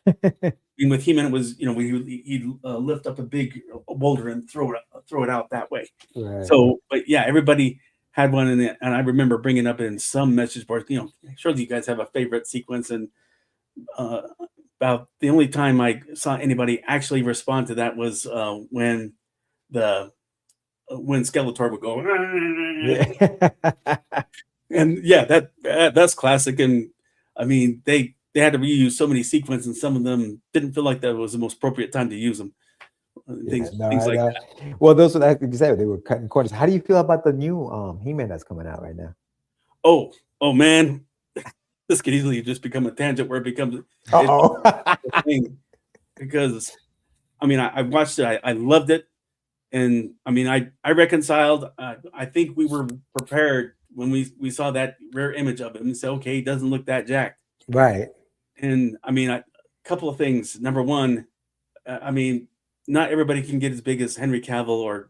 [SPEAKER 4] And with He-Man, it was, he'd lift up a big boulder and throw it out that way.
[SPEAKER 2] Right.
[SPEAKER 4] So, but yeah, everybody had one in it. And I remember bringing up in some message boards, surely you guys have a favorite sequence. And about the only time I saw anybody actually respond to that was when Skeletor would go, and yeah, that's classic. And I mean, they they had to reuse so many sequences, and some of them didn't feel like that was the most appropriate time to use them. Things like that.
[SPEAKER 2] Well, those were like you said, they were cutting corners. How do you feel about the new He-Man that's coming out right now?
[SPEAKER 4] Oh man, this could easily just become a tangent where it becomes a thing. Because I mean, I watched it, I loved it, and I mean, I reconciled. I think we were prepared when we saw that rare image of him and said, okay, he doesn't look that jacked,
[SPEAKER 2] right?
[SPEAKER 4] And I mean, a couple of things. Number one, I mean, not everybody can get as big as Henry Cavill or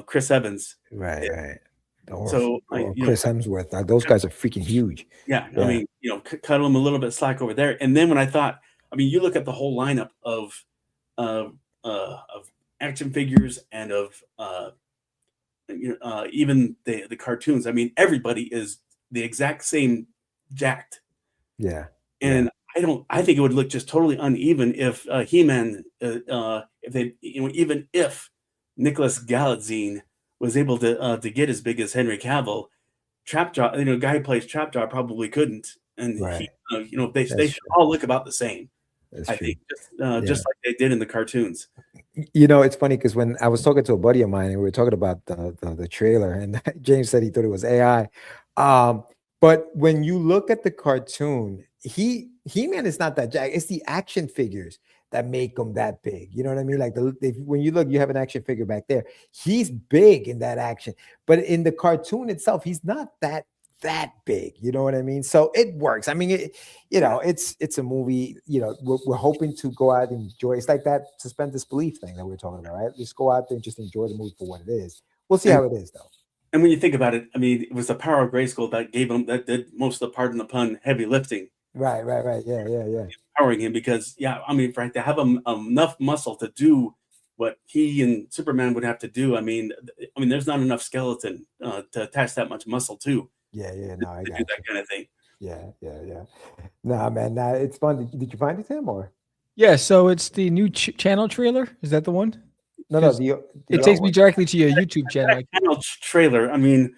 [SPEAKER 4] Chris Evans,
[SPEAKER 2] right.
[SPEAKER 4] So
[SPEAKER 2] Chris Hemsworth, those guys are freaking huge.
[SPEAKER 4] Yeah. I mean, cut them a little bit slack over there. And then when I thought, I mean, you look at the whole lineup of action figures and of even the cartoons. I mean, everybody is the exact same jacked.
[SPEAKER 2] Yeah.
[SPEAKER 4] And I think it would look just totally uneven if He-Man, if they, even if Nicholas Galitzine was able to get as big as Henry Cavill, Trapjaw, guy who plays Trapjaw probably couldn't. And
[SPEAKER 2] right.
[SPEAKER 4] They should all look about the same.
[SPEAKER 2] That's
[SPEAKER 4] I
[SPEAKER 2] true.
[SPEAKER 4] think just like they did in the cartoons.
[SPEAKER 2] It's funny because when I was talking to a buddy of mine and we were talking about the trailer, and James said he thought it was AI. But when you look at the cartoon, He-Man is not that jacked. It's the action figures that make him that big. You know what I mean? Like when you look, you have an action figure back there. He's big in that action, but in the cartoon itself, he's not that big. You know what I mean? So it works. I mean, it's a movie. We're hoping to go out and enjoy. It's like that suspend disbelief thing that we're talking about, right? Just go out there and just enjoy the movie for what it is. We'll see how it is, though.
[SPEAKER 4] And when you think about it, I mean, it was the power of Grayskull that did most of the, pardon the pun, heavy lifting.
[SPEAKER 2] Right. Yeah.
[SPEAKER 4] Empowering him because, I mean, right, to have enough muscle to do what he and Superman would have to do. I mean, there's not enough skeleton to attach that much muscle to.
[SPEAKER 2] Yeah. No, I got
[SPEAKER 4] do that kind of thing.
[SPEAKER 2] Yeah. Nah, man, it's fun. Did you find it, Tim, or?
[SPEAKER 1] Yeah. So it's the new channel trailer. Is that the one?
[SPEAKER 2] No.
[SPEAKER 1] It takes me directly to your YouTube channel.
[SPEAKER 4] Channel trailer. I mean,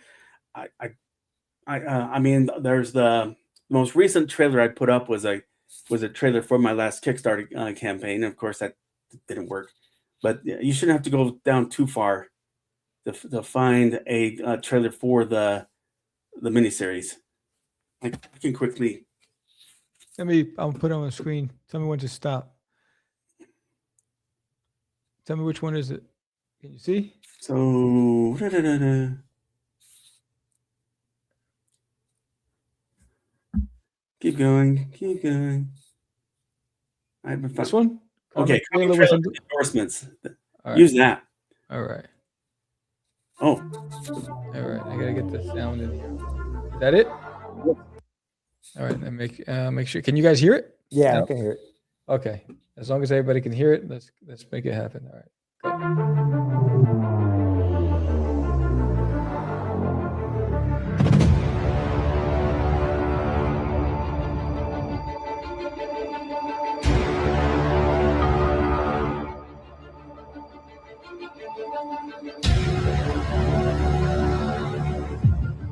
[SPEAKER 4] I mean, there's the most recent trailer I put up was a trailer for my last Kickstarter campaign. Of course, that didn't work, but you shouldn't have to go down too far to find a trailer for the miniseries. I can quickly.
[SPEAKER 1] I'll put it on the screen. Tell me when to stop. Tell me which one is it. Can you see?
[SPEAKER 4] So. Keep going. I haven't found
[SPEAKER 1] this one.
[SPEAKER 4] Okay, endorsements.
[SPEAKER 1] Right.
[SPEAKER 4] Use that.
[SPEAKER 1] All right.
[SPEAKER 4] Oh.
[SPEAKER 1] All right. I gotta get the sound in here. Is that it? All right. Then make sure. Can you guys hear it?
[SPEAKER 2] Yeah,
[SPEAKER 1] no?
[SPEAKER 2] I can hear it.
[SPEAKER 1] Okay. As long as everybody can hear it, let's make it happen. All right.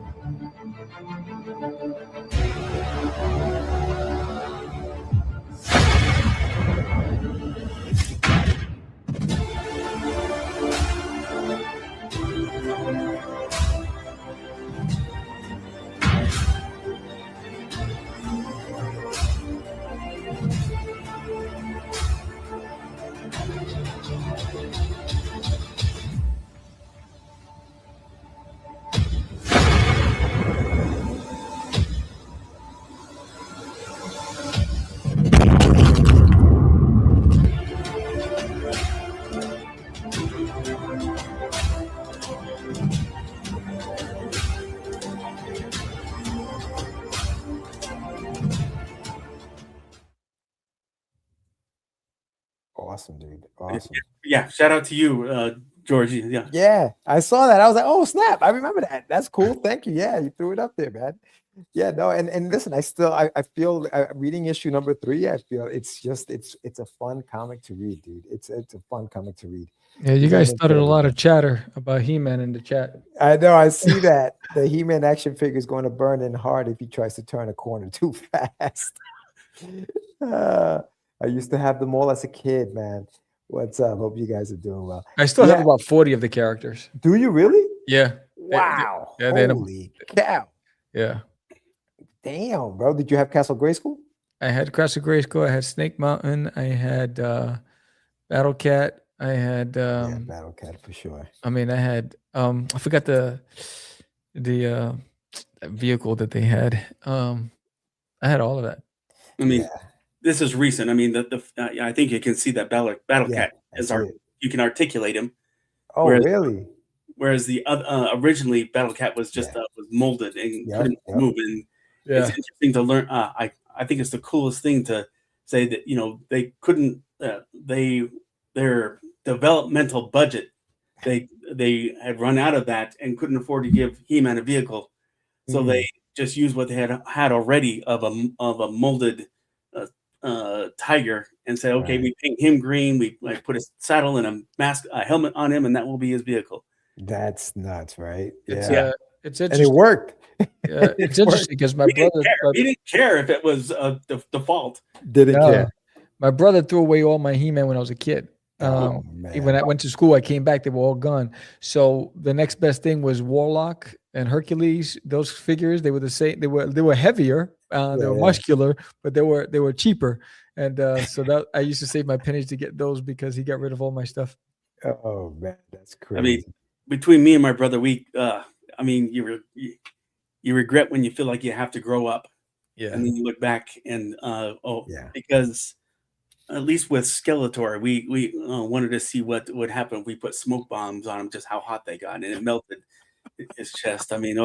[SPEAKER 1] Go.
[SPEAKER 2] Awesome, dude. Awesome.
[SPEAKER 4] Yeah, shout out to you, Georgie. Yeah.
[SPEAKER 2] Yeah, I saw that. I was like, oh, snap. I remember that. That's cool. Thank you. Yeah, you threw it up there, man. Yeah, no, and listen, I feel reading issue number 3. I feel it's a fun comic to read, dude. It's a fun comic to read.
[SPEAKER 1] Yeah, you
[SPEAKER 2] You're
[SPEAKER 1] guys
[SPEAKER 2] gonna
[SPEAKER 1] started a
[SPEAKER 2] enjoy
[SPEAKER 1] lot
[SPEAKER 2] it.
[SPEAKER 1] of chatter about He-Man in the chat.
[SPEAKER 2] I know, I see that the He-Man action figure is going to burn in hard if he tries to turn a corner too fast. I used to have them all as a kid, man. What's up? Hope you guys are doing well.
[SPEAKER 1] I still have
[SPEAKER 2] Yeah.
[SPEAKER 1] about 40 of the characters.
[SPEAKER 2] Do you really?
[SPEAKER 1] Yeah.
[SPEAKER 2] Wow.
[SPEAKER 1] yeah, they're in a-
[SPEAKER 2] Holy cow.
[SPEAKER 1] Yeah.
[SPEAKER 2] Damn, bro. Did you have Castle Grayskull?
[SPEAKER 1] I had Castle Grayskull. I had Snake Mountain. I had Battle Cat. I had
[SPEAKER 2] Yeah, Battle Cat for sure.
[SPEAKER 1] I mean, I had I forgot the vehicle that they had. I had all of that.
[SPEAKER 4] I mean,
[SPEAKER 2] Yeah.
[SPEAKER 4] this is recent. I mean, I think you can see that Battle
[SPEAKER 2] Yeah,
[SPEAKER 4] Cat
[SPEAKER 2] I
[SPEAKER 4] is
[SPEAKER 2] see it.
[SPEAKER 4] you can articulate him.
[SPEAKER 2] Oh,
[SPEAKER 4] whereas-
[SPEAKER 2] really?
[SPEAKER 4] Whereas the originally Battle Cat was just was molded and couldn't move. And it's interesting to learn. I think it's the coolest thing to say that they couldn't. Their developmental budget, they had run out of that and couldn't afford to give He-Man a vehicle, so they just used what they had already of a molded tiger and said, okay, we paint him green, we put a saddle and a mask, a helmet on him, and that will be his vehicle.
[SPEAKER 2] That's nuts, right?
[SPEAKER 1] It's
[SPEAKER 2] And
[SPEAKER 1] interesting.
[SPEAKER 2] it worked.
[SPEAKER 1] Yeah, it's interesting because my brother
[SPEAKER 4] He didn't care if it was the default.
[SPEAKER 2] Didn't care.
[SPEAKER 1] My brother threw away all my He-Man when I was a kid.
[SPEAKER 2] Oh, man.
[SPEAKER 1] When I went to school, I came back, they were all gone. So the next best thing was Warlock and Hercules. Those figures, they were the same. They were heavier, they were muscular, but they were cheaper. And so that I used to save my pennies to get those because he got rid of all my stuff.
[SPEAKER 2] Oh man, that's crazy.
[SPEAKER 4] I mean, between me and my brother, you regret when you feel like you have to grow up.
[SPEAKER 1] Yeah.
[SPEAKER 4] And then you look back and because at least with Skeletor, we wanted to see what would happen if we put smoke bombs on him, just how hot they got, and it melted his chest. I mean,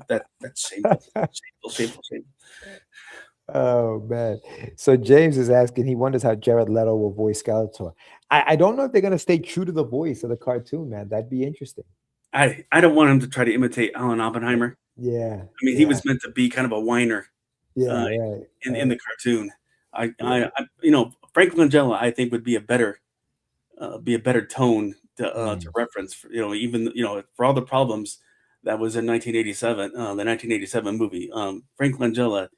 [SPEAKER 4] that's shameful, shameful.
[SPEAKER 2] Oh man. So James is asking, he wonders how Jared Leto will voice Skeletor. I don't know if they're gonna stay true to the voice of the cartoon, man. That'd be interesting.
[SPEAKER 4] I don't want him to try to imitate Alan Oppenheimer.
[SPEAKER 2] Yeah.
[SPEAKER 4] I mean, he was meant to be kind of a whiner.
[SPEAKER 2] Yeah,
[SPEAKER 4] in the cartoon. Frank Langella, I think, would be a better tone to reference. For all the problems that was in 1987, the 1987 movie. Frank Langella,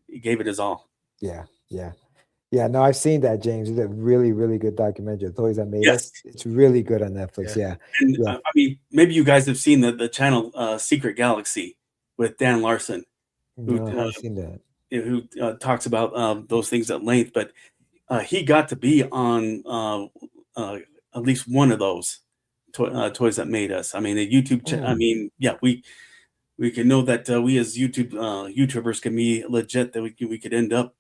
[SPEAKER 4] he gave it his all.
[SPEAKER 2] Yeah. No, I've seen that, James. It's a really, really good documentary. The Toys That Made Us. It's really good on Netflix. Yeah.
[SPEAKER 4] And I mean, maybe you guys have seen the channel Secret Galaxy with Dan Larson.
[SPEAKER 2] No, I haven't seen that.
[SPEAKER 4] Who talks about those things at length, but he got to be on at least one of those Toys That Made Us. I mean, a YouTube channel. I mean, we can know that we as YouTubers can be legit. That we could end up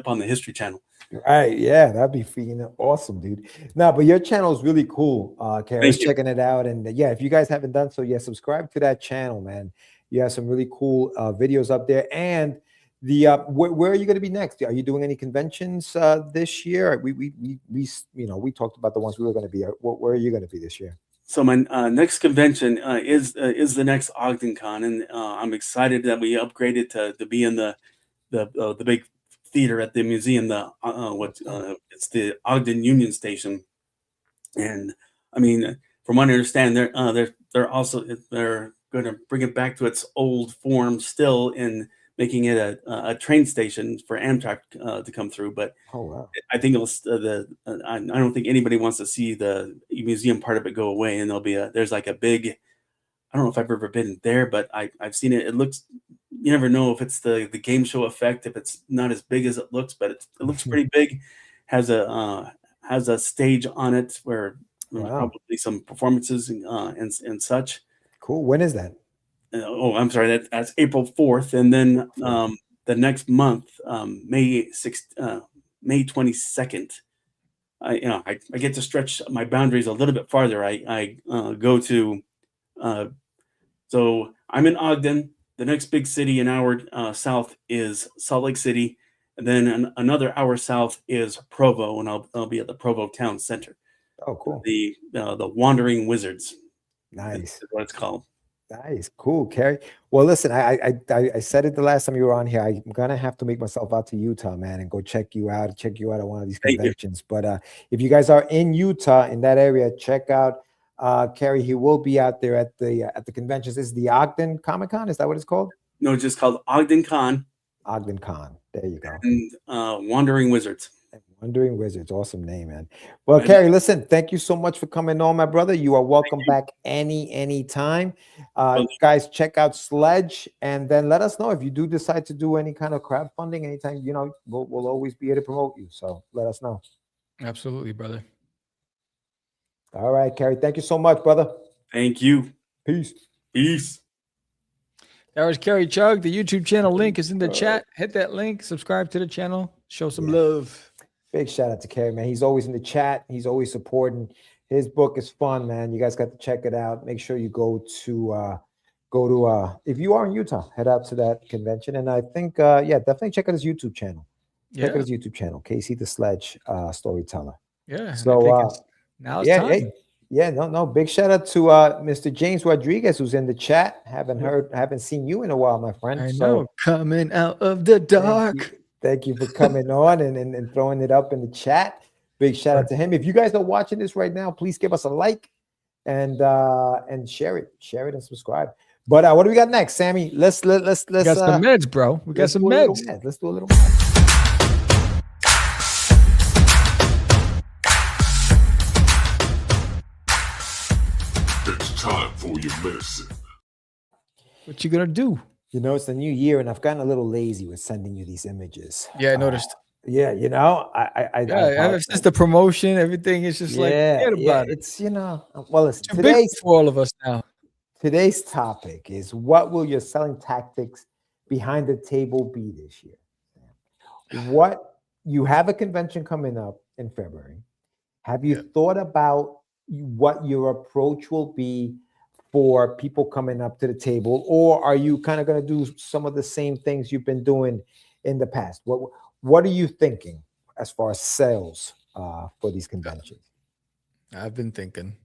[SPEAKER 4] on the History Channel.
[SPEAKER 2] Right? Yeah, that'd be freaking awesome, dude. No, but your channel is really cool. Kerry, I was checking it out, and if you guys haven't done so, subscribe to that channel, man. You have some really cool videos up there, and the where are you going to be next? Are you doing any conventions this year? We talked about the ones we were going to be at. Where are you going to be this year?
[SPEAKER 4] So my next convention is the next Ogden Con, and I'm excited that we upgraded to be in the big theater at the museum. It's the Ogden Union Station, and I mean, from what I understand, they're going to bring it back to its old form still in making it a train station for Amtrak to come through. But I think I don't think anybody wants to see the museum part of it go away. And there's like a big, I don't know if I've ever been there, but I've seen it. It looks, you never know if it's the game show effect, if it's not as big as it looks, but it looks pretty big. Has a stage on it where probably some performances and such.
[SPEAKER 2] Cool. When is that?
[SPEAKER 4] I'm sorry. That's April 4th, and then the next month, May 22nd. I get to stretch my boundaries a little bit farther. I go to. So I'm in Ogden. The next big city an hour south is Salt Lake City, and then another hour south is Provo, and I'll be at the Provo Town Center.
[SPEAKER 2] Oh, cool.
[SPEAKER 4] The Wandering Wizards.
[SPEAKER 2] Nice.
[SPEAKER 4] Is what it's called.
[SPEAKER 2] Nice, cool, Kerry. Well, listen, I said it the last time you were on here. I'm gonna have to make myself out to Utah, man, and go check you out at one of these
[SPEAKER 4] Thank you.
[SPEAKER 2] conventions. But if you guys are in Utah in that area, check out Kerry. He will be out there at the conventions. This is the Ogden Comic Con. Is that what it's called?
[SPEAKER 4] No, it's just called Ogden Con
[SPEAKER 2] Ogden Con. There you go.
[SPEAKER 4] and Wandering Wizards.
[SPEAKER 2] Wandering Wizards, awesome name, man. Well, Kerry, listen, thank you so much for coming on, my brother. You are welcome back any time. Guys, check out Sledge, and then let us know if you do decide to do any kind of crowdfunding anytime. You know, we'll always be here to promote you. So let us know.
[SPEAKER 1] Absolutely, brother.
[SPEAKER 2] All right, Kerry, thank you so much, brother.
[SPEAKER 4] Thank you.
[SPEAKER 2] Peace.
[SPEAKER 4] Peace.
[SPEAKER 1] That was Kerry Chugg. The YouTube channel link is in the chat. Hit that link, subscribe to the channel, show some love.
[SPEAKER 2] Big shout out to Kerry, man. He's always in the chat. He's always supporting. His book is fun, man. You guys got to check it out. Make sure you go to if you are in Utah, head out to that convention. And I think definitely check out his YouTube channel. Check out his YouTube channel, Casey the Sledge Storyteller.
[SPEAKER 1] Yeah.
[SPEAKER 2] So
[SPEAKER 1] now it's time.
[SPEAKER 2] No. Big shout out to Mr. James Rodriguez, who's in the chat. Haven't seen you in a while, my friend.
[SPEAKER 1] I know. Coming out of the dark.
[SPEAKER 2] Thank you for coming on and throwing it up in the chat. Big shout out to him. If you guys are watching this right now, please give us a like and share it and subscribe. But what do we got next, Sammy? Let's
[SPEAKER 1] We got some meds, bro. We got some meds.
[SPEAKER 2] Let's do a little meds.
[SPEAKER 5] It's time for your medicine.
[SPEAKER 1] What you gonna do?
[SPEAKER 2] You know, it's the new year, and I've gotten a little lazy with sending you these images.
[SPEAKER 1] Yeah, I noticed.
[SPEAKER 2] Yeah, you know,
[SPEAKER 1] it's just the promotion. Everything is just forget about it.
[SPEAKER 2] It's, you know, well, it's
[SPEAKER 1] too big for all of us now.
[SPEAKER 2] Today's topic is, what will your selling tactics behind the table be this year? What you have a convention coming up in February. Have you thought about what your approach will be for people coming up to the table, or are you kind of going to do some of the same things you've been doing in the past? What are you thinking as far as sales for these conventions?
[SPEAKER 1] I've been thinking.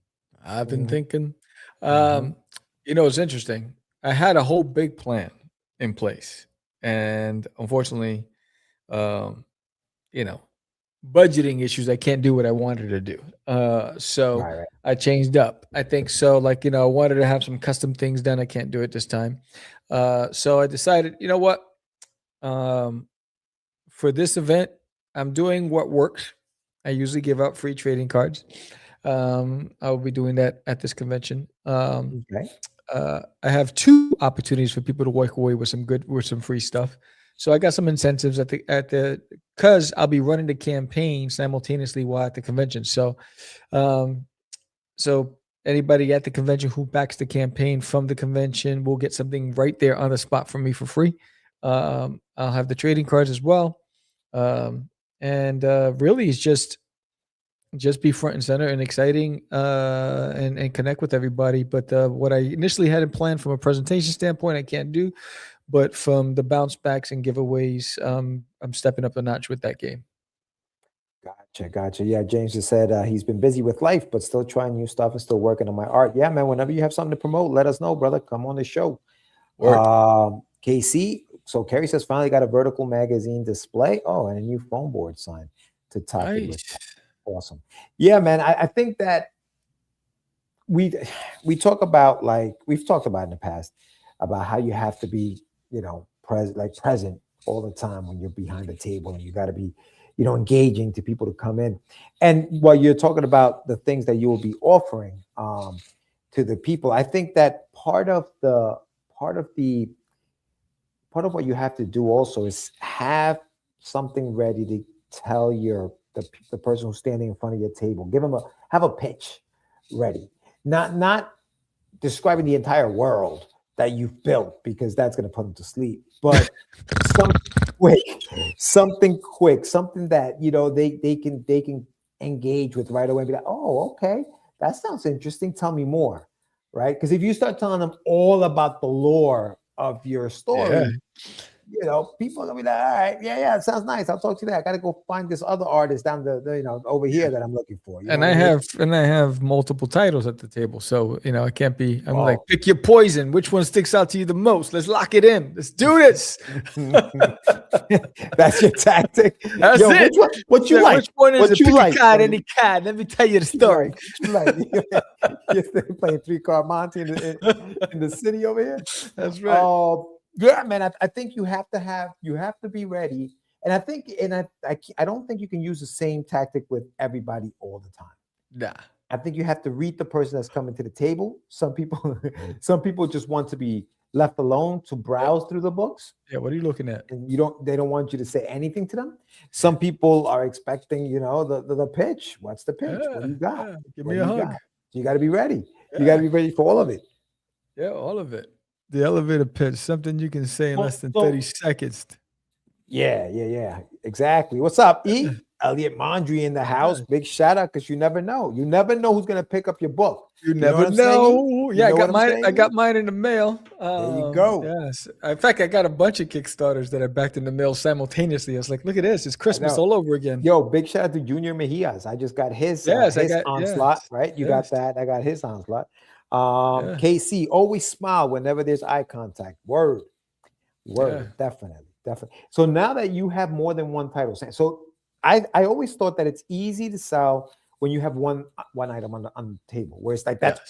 [SPEAKER 1] You know, it's interesting. I had a whole big plan in place, and unfortunately, you know, budgeting issues, I can't do what I wanted to do. So I changed up. I think so. Like, you know, I wanted to have some custom things done. I can't do it this time. So I decided, you know what? For this event, I'm doing what works. I usually give out free trading cards. I'll be doing that at this convention. I have 2 opportunities for people to walk away with some free stuff. So I got some incentives because I'll be running the campaign simultaneously while at the convention. So, so anybody at the convention who backs the campaign from the convention will get something right there on the spot from me for free. I'll have the trading cards as well. And really it's just be front and center and exciting, and connect with everybody. But what I initially had in plan from a presentation standpoint, I can't do. But from the bounce backs and giveaways, I'm stepping up a notch with that game.
[SPEAKER 2] Gotcha. Yeah, James just said he's been busy with life, but still trying new stuff and still working on my art. Yeah, man, whenever you have something to promote, let us know, brother. Come on the show. KC, so Kerry says finally got a vertical magazine display. Oh, and a new foam board sign to top it with. Awesome. Yeah, man, I think that we talk about, like we've talked about in the past, about how you have to be, you know, present all the time when you're behind the table, and you got to be, you know, engaging to people to come in. And while you're talking about the things that you will be offering to the people, I think that part of what you have to do also is have something ready to tell the person who's standing in front of your table. Have a pitch ready, not describing the entire world that you've built, because that's going to put them to sleep, but something quick, something that, you know, they can engage with right away and be like, oh, okay, that sounds interesting, tell me more, right? Because if you start telling them all about the lore of your story, you know, people are gonna be like, all right, yeah, it sounds nice. I'll talk to you there. I gotta go find this other artist down the over here that I'm looking for. You
[SPEAKER 1] And
[SPEAKER 2] know
[SPEAKER 1] I
[SPEAKER 2] what mean?
[SPEAKER 1] have multiple titles at the table, so you know I can't be. I'm like,
[SPEAKER 2] Oh.
[SPEAKER 1] pick your poison. Which one sticks out to you the most? Let's lock it in. Let's do this.
[SPEAKER 2] That's your tactic.
[SPEAKER 1] That's
[SPEAKER 2] Yo,
[SPEAKER 1] it.
[SPEAKER 2] what you
[SPEAKER 1] Yeah,
[SPEAKER 2] like?
[SPEAKER 1] Which one is
[SPEAKER 2] What
[SPEAKER 1] it?
[SPEAKER 2] you
[SPEAKER 1] Pick
[SPEAKER 2] like,
[SPEAKER 1] a card,
[SPEAKER 2] buddy?
[SPEAKER 1] any card. Let me tell you the
[SPEAKER 2] What you
[SPEAKER 1] story.
[SPEAKER 2] like? You're still playing 3-card Monte in the city over here.
[SPEAKER 1] That's right.
[SPEAKER 2] Yeah, man. I think you have to be ready. And I think, I don't think you can use the same tactic with everybody all the time.
[SPEAKER 1] Nah.
[SPEAKER 2] I think you have to read the person that's coming to the table. Some people just want to be left alone to browse through the books.
[SPEAKER 1] Yeah. What are you looking at?
[SPEAKER 2] And they don't want you to say anything to them. Some people are expecting, you know, the pitch. What's the pitch? What do you got?
[SPEAKER 1] Yeah. Give
[SPEAKER 2] What
[SPEAKER 1] me
[SPEAKER 2] do
[SPEAKER 1] a
[SPEAKER 2] you
[SPEAKER 1] hug.
[SPEAKER 2] got? You got to be ready.
[SPEAKER 1] Yeah.
[SPEAKER 2] You got to be ready for all of it.
[SPEAKER 1] Yeah, all of it. The elevator pitch, something you can say in
[SPEAKER 2] Well,
[SPEAKER 1] less than
[SPEAKER 2] so-
[SPEAKER 1] 30 seconds.
[SPEAKER 2] Yeah. Exactly. What's up, E? Elliot Mondry in the house. Big shout out, because you never know. You never know who's gonna pick up your book.
[SPEAKER 1] You
[SPEAKER 2] know
[SPEAKER 1] never
[SPEAKER 2] what I'm saying?
[SPEAKER 1] know. Yeah,
[SPEAKER 2] know
[SPEAKER 1] I got
[SPEAKER 2] what I'm
[SPEAKER 1] mine. I
[SPEAKER 2] saying?
[SPEAKER 1] got mine in the mail.
[SPEAKER 2] There you go.
[SPEAKER 1] Yes. In fact, I got a bunch of Kickstarters that I backed in the mail simultaneously. I was like, look at this. It's Christmas
[SPEAKER 2] know.
[SPEAKER 1] all over again.
[SPEAKER 2] Yo, big shout out to Junior Mejias. I just got his,
[SPEAKER 1] Yes, I
[SPEAKER 2] his
[SPEAKER 1] got-
[SPEAKER 2] onslaught,
[SPEAKER 1] yes,
[SPEAKER 2] right? You
[SPEAKER 1] yes.
[SPEAKER 2] got that. I got his onslaught.
[SPEAKER 1] Yeah.
[SPEAKER 2] KC, always smile whenever there's eye contact. Word.
[SPEAKER 1] Yeah.
[SPEAKER 2] Definitely. So now that you have more than one title, so I always thought that it's easy to sell when you have one item on the table, where it's like that's
[SPEAKER 1] Yes.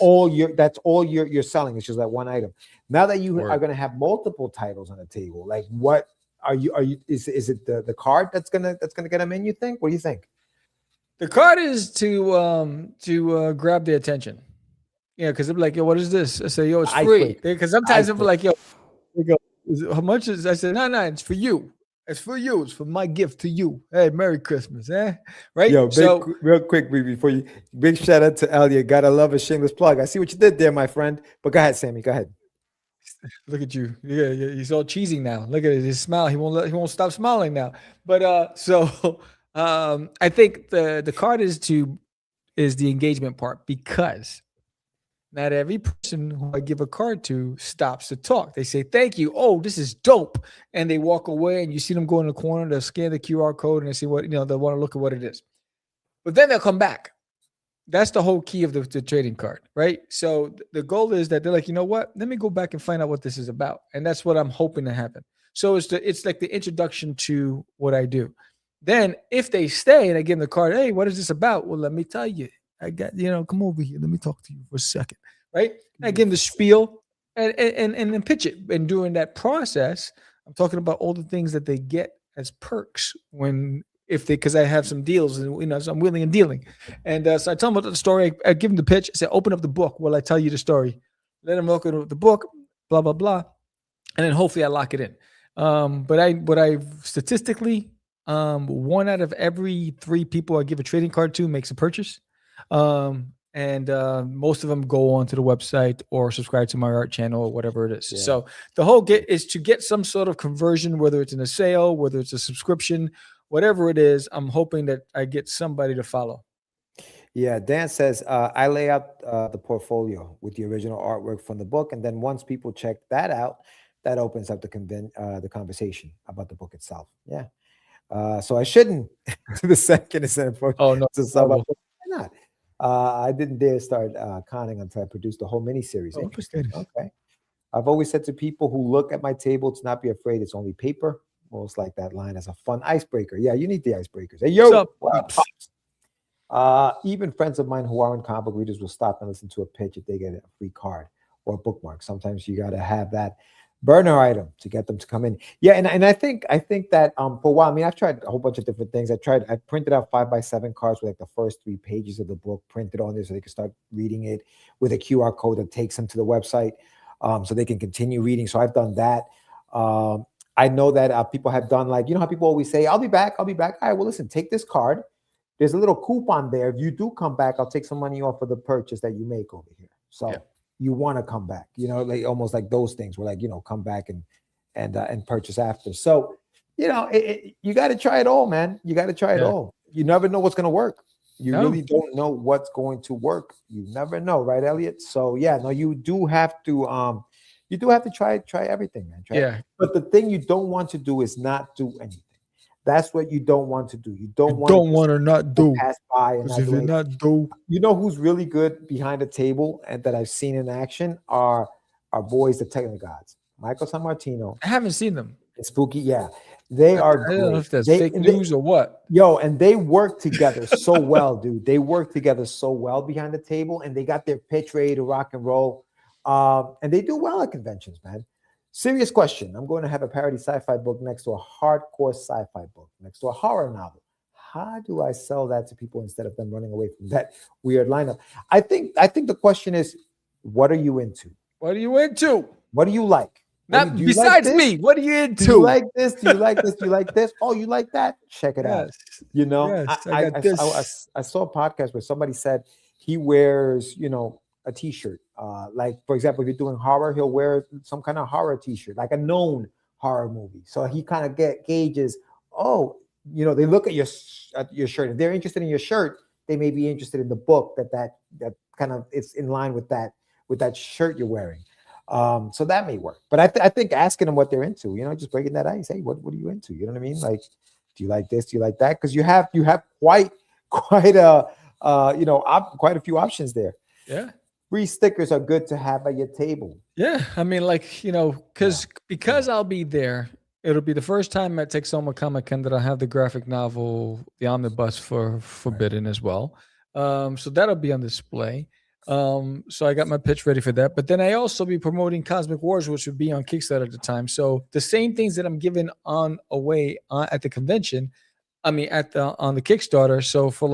[SPEAKER 2] all you're selling. It's just that one item. Now that you
[SPEAKER 1] Word.
[SPEAKER 2] are going to have multiple titles on the table, like what are you? Is it the card that's gonna get them in? You think? What do you think?
[SPEAKER 1] The card is to grab their attention. Yeah, because they're like, yo, what is this? I say, yo, it's free.
[SPEAKER 2] Icebreaker.
[SPEAKER 1] Because sometimes they're
[SPEAKER 2] Icebreaker.
[SPEAKER 1] like, yo, they go, how much is? I said, no, it's for you. It's for you. It's for my gift to you. Hey, Merry Christmas, right?
[SPEAKER 2] Yo,
[SPEAKER 1] So
[SPEAKER 2] real quick before you, big shout out to Elliot. Gotta love a shameless plug. I see what you did there, my friend. But go ahead, Sammy. Go ahead.
[SPEAKER 1] look at you. Yeah, he's all cheesy now. Look at his smile. He won't stop smiling now. But I think the card is the engagement part, because not every person who I give a card to stops to talk. They say, thank you. Oh, this is dope. And they walk away, and you see them go in the corner, they'll scan the QR code, and they see what, you know, they want to look at what it is. But then they'll come back. That's the whole key of the trading card, right? So the goal is that they're like, you know what? Let me go back and find out what this is about. And that's what I'm hoping to happen. So it's like the introduction to what I do. Then if they stay and I give them the card, hey, what is this about? Well, let me tell you. I got, come over here. Let me talk to you for a second, right? I give them the spiel and then pitch it. And during that process, I'm talking about all the things that they get as perks because I have some deals, and so I'm wheeling and dealing. And so I tell them about the story. I give them the pitch. I say, open up the book while I tell you the story. Let them look at the book, blah, blah, blah. And then hopefully I lock it in. But statistically, 1 out of every 3 people I give a trading card to makes a purchase. And most of them go on to the website or subscribe to my art channel or whatever it is.
[SPEAKER 2] Yeah.
[SPEAKER 1] So the whole is to get some sort of conversion, whether it's in a sale, whether it's a subscription, whatever it is. I'm hoping that I get somebody to follow.
[SPEAKER 2] Yeah, Dan says, I lay out the portfolio with the original artwork from the book, and then once people check that out, that opens up the conversation about the book itself. Yeah. So I shouldn't to the second instead of
[SPEAKER 1] Oh no,
[SPEAKER 2] why not? I didn't dare start conning until I produced the whole miniseries.
[SPEAKER 1] Oh,
[SPEAKER 2] Interesting. Okay. I've always said to people who look at my table to not be afraid. It's only paper. Almost like that line as a fun icebreaker. Yeah, you need the icebreakers. Hey, yo. Even friends of mine who aren't comic readers will stop and listen to a pitch if they get a free card or a bookmark. Sometimes you got to have that burner item to get them to come in. Yeah, and I think that for a while, I mean, I've tried a whole bunch of different things. I printed out 5x7 cards with like the first 3 pages of the book printed on there so they can start reading it with a QR code that takes them to the website so they can continue reading. So I've done that. I know that people have done, like, how people always say, I'll be back. All right, well, listen, take this card. There's a little coupon there. If you do come back, I'll take some money off of the purchase that you make over here. So you want to come back, like almost like those things where, like, come back and purchase after. So, you got to try it all, man. You got to try it all. You never know what's going to work. You really don't know what's going to work. You never know, right, Elliot? So yeah, no, you do have to You do have to try everything, man.
[SPEAKER 1] Yeah.
[SPEAKER 2] But the thing you don't want to do is not do anything. That's what you don't want to do. You don't
[SPEAKER 1] want to not do.
[SPEAKER 2] pass by and
[SPEAKER 1] Because
[SPEAKER 2] not
[SPEAKER 1] if
[SPEAKER 2] do
[SPEAKER 1] you're
[SPEAKER 2] anything.
[SPEAKER 1] not do,
[SPEAKER 2] You know who's really good behind the table and that I've seen in action are our boys, the Technogods. Michael San Martino
[SPEAKER 1] I haven't seen them.
[SPEAKER 2] and Spooky. Yeah, they are
[SPEAKER 1] I don't know
[SPEAKER 2] great.
[SPEAKER 1] if that's
[SPEAKER 2] They-
[SPEAKER 1] fake
[SPEAKER 2] and they-
[SPEAKER 1] news or what.
[SPEAKER 2] Yo, and they work together so well, dude. They work together so well behind the table, and they got their pitch ready to rock and roll. And they do well at conventions, man. Serious question. I'm going to have a parody sci-fi book next to a hardcore sci-fi book, next to a horror novel. How do I sell that to people instead of them running away from that weird lineup? I think the question is, what are you into?
[SPEAKER 1] What are you into?
[SPEAKER 2] What do you like?
[SPEAKER 1] Not
[SPEAKER 2] Do you like
[SPEAKER 1] besides
[SPEAKER 2] this?
[SPEAKER 1] me. What are you into?
[SPEAKER 2] Do you like this? Do you like this? Do you like this? Oh, you like that? Check it out.
[SPEAKER 1] Yes.
[SPEAKER 2] You know,
[SPEAKER 1] Yes, I got this.
[SPEAKER 2] I saw a podcast where somebody said he wears, a t-shirt. Like, for example, if you're doing horror, he'll wear some kind of horror t-shirt, like a known horror movie. So he kind of gauges, they look at your shirt. If they're interested in your shirt, they may be interested in the book that kind of it's in line with that shirt you're wearing. So that may work. But I think asking them what they're into, just breaking that ice. Hey, what are you into? You know what I mean? Like, do you like this? Do you like that? Because you have quite a few options there.
[SPEAKER 1] Yeah.
[SPEAKER 2] Free stickers are good to have at your table.
[SPEAKER 1] Yeah. I mean, because I'll be there. It'll be the first time at Texoma Comic-Con that I'll have the graphic novel, the omnibus for Forbidden as well. So that'll be on display. So I got my pitch ready for that. But then I also be promoting CosmicWars, which would be on Kickstarter at the time. So the same things that I'm giving away at the convention, on the Kickstarter. So for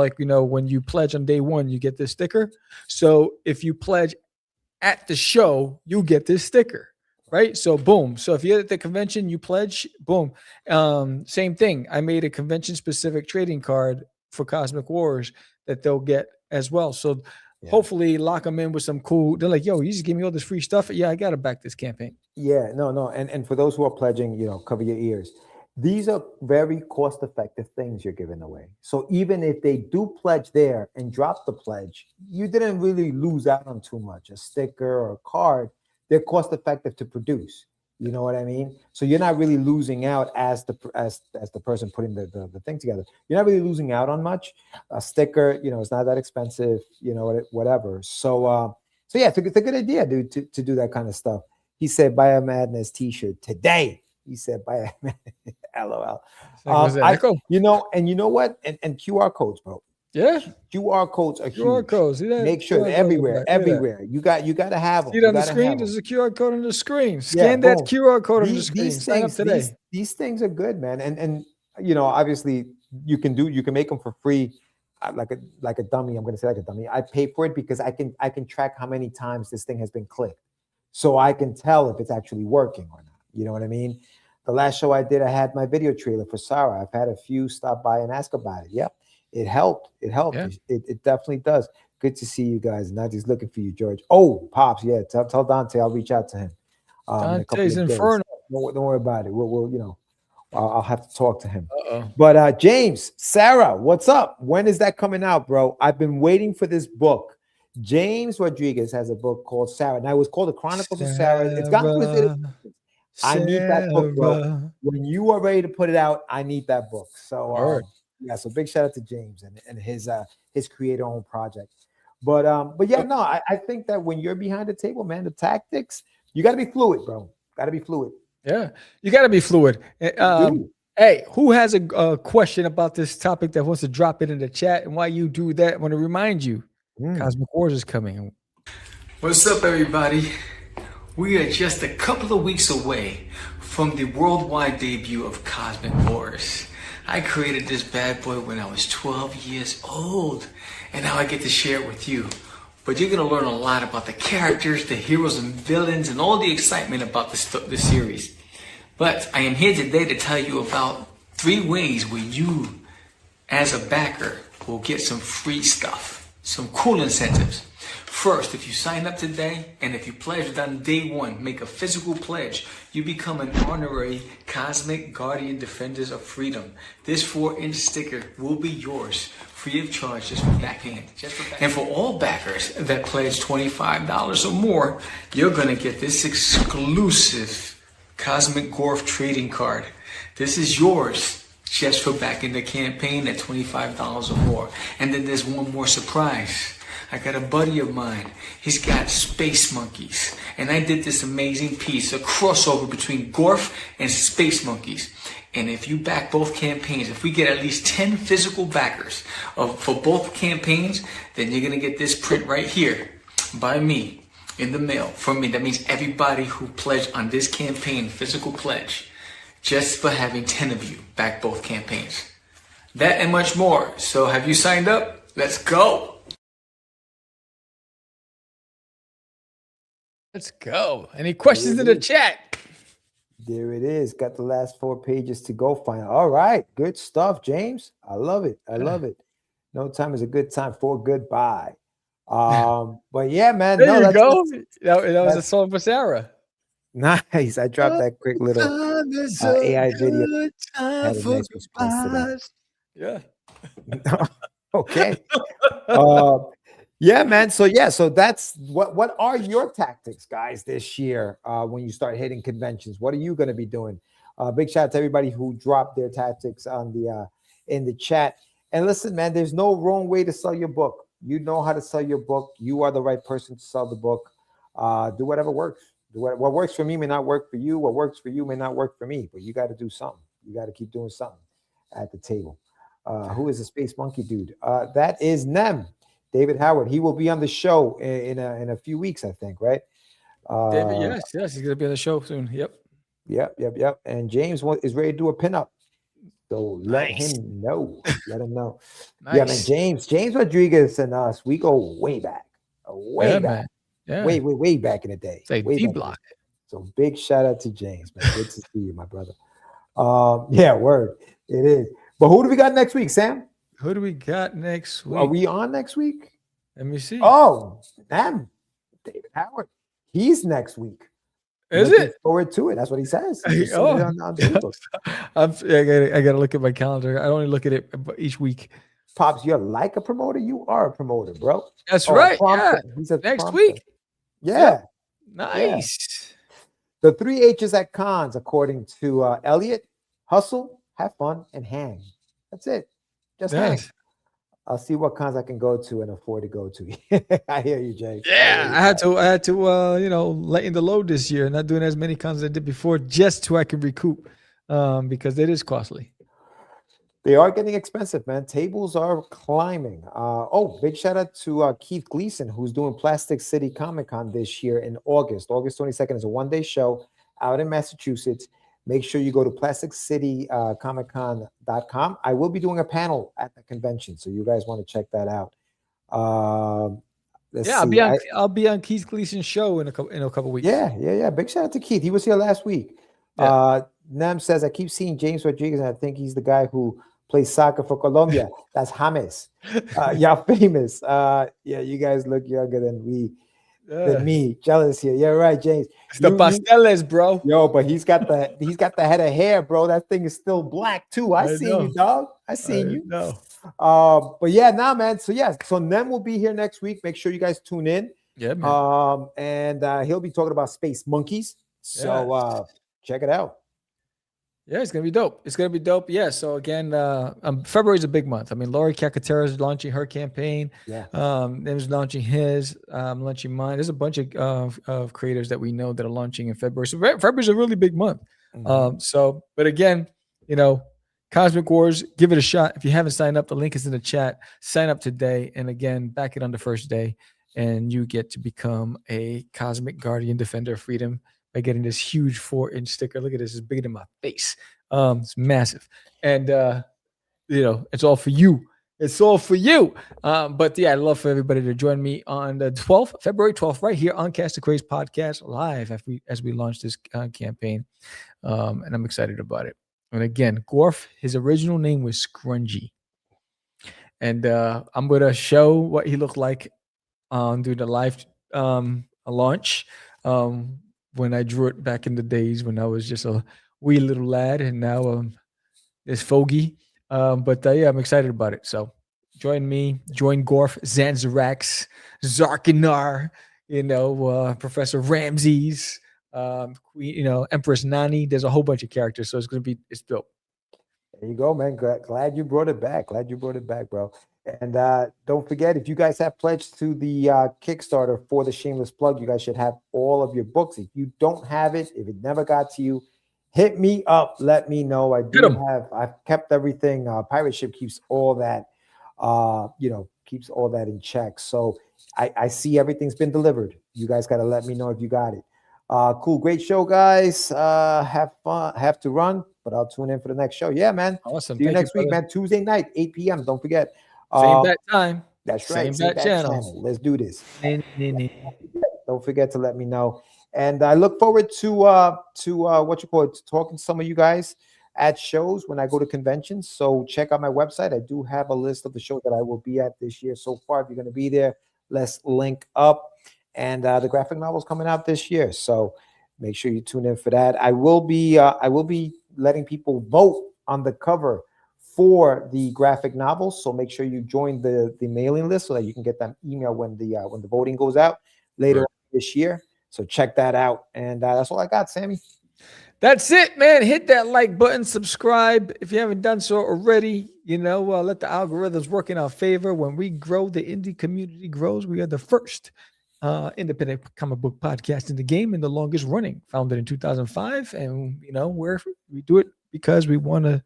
[SPEAKER 1] when you pledge on day one, you get this sticker. So if you pledge at the show, you get this sticker. Right. So boom. So if you're at the convention, you pledge, boom. Same thing. I made a convention specific trading card for CosmicWars that they'll get as well. So hopefully lock them in with some cool. They're like, yo, you just give me all this free stuff. Yeah, I got to back this campaign.
[SPEAKER 2] Yeah, no. And for those who are pledging, cover your ears. These are very cost-effective things you're giving away. So even if they do pledge there and drop the pledge, you didn't really lose out on too much. A sticker or a card, they're cost-effective to produce. You know what I mean? So you're not really losing out as the person putting the thing together. You're not really losing out on much. A sticker, it's not that expensive. Whatever. So yeah, it's a good idea, dude, to do that kind of stuff. He said, buy a Madness T-shirt today. He said, buy a LOL. You know what? And QR codes, bro.
[SPEAKER 1] Yeah.
[SPEAKER 2] QR codes are huge.
[SPEAKER 1] QR codes.
[SPEAKER 2] Make sure they're everywhere. You got to have them.
[SPEAKER 1] See it on the screen? There's a QR code on the screen. Scan that QR code on the screen. Sign up today.
[SPEAKER 2] These things are good, man. And obviously you can make them for free. Like a dummy. I'm going to say like a dummy. I pay for it because I can track how many times this thing has been clicked. So I can tell if it's actually working or not. You know what I mean? The last show I did, I had my video trailer for Sarah. I've had a few stop by and ask about it. Yep. It helped. Yeah. It definitely does. Good to see you guys. Not just looking for you, George. Oh, Pops. Yeah. Tell Dante I'll reach out to him.
[SPEAKER 1] Dante's Inferno.
[SPEAKER 2] Don't worry about it. We'll I'll have to talk to him.
[SPEAKER 1] Uh-oh.
[SPEAKER 2] But James, Sarah, what's up? When is that coming out, bro? I've been waiting for this book. James Rodriguez has a book called Sarah. Now it was called The Chronicles of Sarah. It's gotten with it. I need that book, bro. When you are ready to put it out, I need that book. So so big shout out to James and his creator-owned project. But yeah, no, I think that when you're behind the table, man, the tactics, you got to be fluid, bro. Got to be fluid.
[SPEAKER 1] Yeah, you got to be fluid. Hey, who has a question about this topic that wants to drop it in the chat? And while you do that, I want to remind you, CosmicWars is coming.
[SPEAKER 3] What's up, everybody? We are just a couple of weeks away from the worldwide debut of CosmicWars. I created this bad boy when I was 12 years old, and now I get to share it with you. But you're going to learn a lot about the characters, the heroes and villains, and all the excitement about the series. But I am here today to tell you about 3 ways where you, as a backer, will get some free stuff, some cool incentives. First, if you sign up today and if you pledge on day one, make a physical pledge, you become an honorary Cosmic Guardian Defenders of Freedom. This 4-inch sticker will be yours, free of charge, just for backhand. And for all backers that pledge $25 or more, you're going to get this exclusive Cosmic Gorf trading card. This is yours just for backing the campaign at $25 or more. And then there's one more surprise. I got a buddy of mine. He's got space monkeys. And I did this amazing piece, a crossover between Gorf and space monkeys. And if you back both campaigns, if we get at least 10 physical backers for both campaigns, then you're going to get this print right here by me in the mail from me. That means everybody who pledged on this campaign, physical pledge, just for having 10 of you back both campaigns. That and much more. So have you signed up? Let's go.
[SPEAKER 1] Let's go. Any questions in the chat?
[SPEAKER 2] There it is. Got the last 4 pages to go. Final. All right. Good stuff, James. I love it. I love it. No time is a good time for goodbye. But yeah, man.
[SPEAKER 1] There you go. That was a song for Sarah.
[SPEAKER 2] Nice. I dropped that quick little AI video. Had a nice response to
[SPEAKER 1] Yeah.
[SPEAKER 2] that. Okay. Yeah, man. So that's what are your tactics, guys, this year when you start hitting conventions? What are you going to be doing? Big shout out to everybody who dropped their tactics on the in the chat. And listen, man, there's no wrong way to sell your book. You know how to sell your book. You are the right person to sell the book. Do whatever works. What works for me may not work for you. What works for you may not work for me. But you got to do something. You got to keep doing something at the table. Who is the space monkey dude? That is Nem. David Howard. He will be on the show in a few weeks, I think, right?
[SPEAKER 1] David, yes, he's gonna be on the show soon. Yep.
[SPEAKER 2] And James is ready to do a pinup, so let him know. Let him know.
[SPEAKER 1] Nice.
[SPEAKER 2] Yeah, man. James Rodriguez and us, we go way back, way back,
[SPEAKER 1] man. Yeah.
[SPEAKER 2] way back in the day.
[SPEAKER 1] Say
[SPEAKER 2] way
[SPEAKER 1] D
[SPEAKER 2] back
[SPEAKER 1] block.
[SPEAKER 2] So big shout out to James, man. Good to see you, my brother. Yeah, word. It is. But who do we got next week, Sam?
[SPEAKER 1] Who do we got next week?
[SPEAKER 2] Are we on next week?
[SPEAKER 1] Let me see.
[SPEAKER 2] Oh, damn. David Howard. He's next week.
[SPEAKER 1] Is
[SPEAKER 2] Looking
[SPEAKER 1] it?
[SPEAKER 2] forward to it. That's what he says.
[SPEAKER 1] Oh.
[SPEAKER 2] On Facebook.
[SPEAKER 1] I gotta look at my calendar. I only look at it each week.
[SPEAKER 2] Pops, you're like a promoter. You are a promoter, bro.
[SPEAKER 1] That's right.
[SPEAKER 2] Prompter.
[SPEAKER 1] Yeah.
[SPEAKER 2] He said
[SPEAKER 1] Next
[SPEAKER 2] prompter.
[SPEAKER 1] week.
[SPEAKER 2] Yeah.
[SPEAKER 1] Nice.
[SPEAKER 2] The 3 H's at cons, according to Elliot: hustle, have fun, and hang. That's it. Just hang. I'll see what cons I can go to and afford to go to. I hear you, Jay.
[SPEAKER 1] Yeah, I had to lighten the load this year, not doing as many cons as I did before, just so I can recoup, because it is costly.
[SPEAKER 2] They are getting expensive, man. Tables are climbing. Big shout out to Keith Gleason, who's doing Plastic City Comic Con this year in August. August 22nd is a one-day show out in Massachusetts. Make sure you go to plasticcitycomiccon.com. I will be doing a panel at the convention, so you guys want to check that out.
[SPEAKER 1] I'll be on Keith Gleason's show in a couple weeks.
[SPEAKER 2] Yeah. Big shout out to Keith. He was here last week.
[SPEAKER 1] Yeah.
[SPEAKER 2] Nam says, I keep seeing James Rodriguez, and I think he's the guy who plays soccer for Colombia. That's James. Y'all famous. You guys look younger than me. Jealous here. Yeah, right, James.
[SPEAKER 1] It's the pasteles, bro.
[SPEAKER 2] Yo, but he's got the head of hair, bro. That thing is still black too. I seen you, dog. I seen you.
[SPEAKER 1] No.
[SPEAKER 2] But yeah, man. So Nem will be here next week. Make sure you guys tune in.
[SPEAKER 1] Yeah, man.
[SPEAKER 2] And he'll be talking about space monkeys. So check it out.
[SPEAKER 1] Yeah, it's gonna be dope. It's gonna be dope. Yeah. So again, February is a big month. I mean, Lori Cacatera is launching her campaign.
[SPEAKER 2] Yeah.
[SPEAKER 1] Nem's launching his. Launching mine. There's a bunch of creators that we know that are launching in February. So February is a really big month.
[SPEAKER 2] Mm-hmm.
[SPEAKER 1] But again, Cosmic Wars, give it a shot. If you haven't signed up, the link is in the chat. Sign up today, and again, back it on the first day, and you get to become a Cosmic Guardian Defender of Freedom by getting this huge 4-inch sticker. Look at this; it's bigger than my face. It's massive, and it's all for you. It's all for you. But yeah, I'd love for everybody to join me on the 12th, February 12th, right here on Cast the Craze podcast live as we launch this campaign, and I'm excited about it. And again, Gorf, his original name was Scrungy, and I'm gonna show what he looked like do the live launch when I drew it back in the days when I was just a wee little lad, and now this fogey. But yeah, I'm excited about it. So join me, join Gorf, Zanzarx, Zarkinar, Professor Ramses, Queen, Empress Nani. There's a whole bunch of characters, so it's dope.
[SPEAKER 2] There you go, man. Glad you brought it back. Glad you brought it back, bro. And don't forget, if you guys have pledged to the Kickstarter for the shameless plug, you guys should have all of your books. If you don't have it, if it never got to you, hit me up. Let me know. I've kept everything. Pirate Ship keeps all that, keeps all that in check. So I see everything's been delivered. You guys got to let me know if you got it. Cool. Great show, guys. Have fun. Have to run, but I'll tune in for the next show. Yeah, man.
[SPEAKER 1] Awesome.
[SPEAKER 2] See you next week, man. Tuesday night, 8 p.m. Don't forget.
[SPEAKER 1] Same bad time.
[SPEAKER 2] That's right.
[SPEAKER 1] Same bad channel.
[SPEAKER 2] Let's do this. Don't forget to let me know. And I look forward to talking to some of you guys at shows when I go to conventions. So check out my website. I do have a list of the shows that I will be at this year so far. If you're going to be there, let's link up. And the graphic novel is coming out this year, so make sure you tune in for that. I will be letting people vote on the cover for the graphic novel, so make sure you join the mailing list so that you can get that email when the voting goes out later on this year. So check that out. And that's all I got, Sammy.
[SPEAKER 1] That's it, man. Hit that like button, subscribe if you haven't done so already. Let the algorithms work in our favor. When we grow, the indie community grows. We are the first independent comic book podcast in the game and the longest running, founded in 2005. And we do it because we want to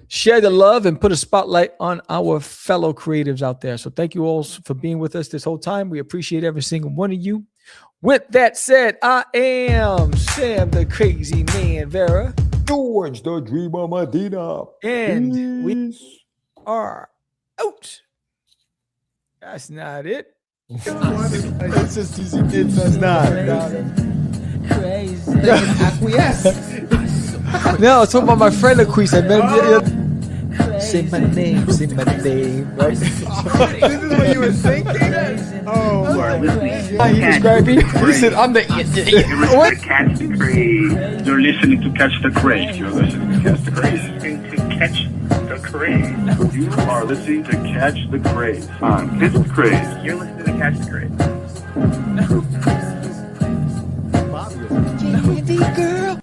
[SPEAKER 1] share the love and put a spotlight on our fellow creatives out there. So thank you all for being with us this whole time. We appreciate every single one of you. With that said, I am Sam the Crazy Man Vera,
[SPEAKER 2] George the Dreamer Medina,
[SPEAKER 1] and we are out. That's not it.
[SPEAKER 2] It's just easy. It's not.
[SPEAKER 3] Crazy. Acquiesce.
[SPEAKER 1] No, it's talking about my friend Acquiesce. Say my name, right?
[SPEAKER 2] This is what you were thinking? Oh,
[SPEAKER 6] You are listening
[SPEAKER 1] He described me. He said, I'm the...
[SPEAKER 6] to Catch the Craze. You're listening to Catch the Craze. You're listening to Catch the Craze. To Catch the Craze. You are listening to Catch the Craze on Catch the Craze. You're listening to Catch the Craze.
[SPEAKER 3] Candy girl.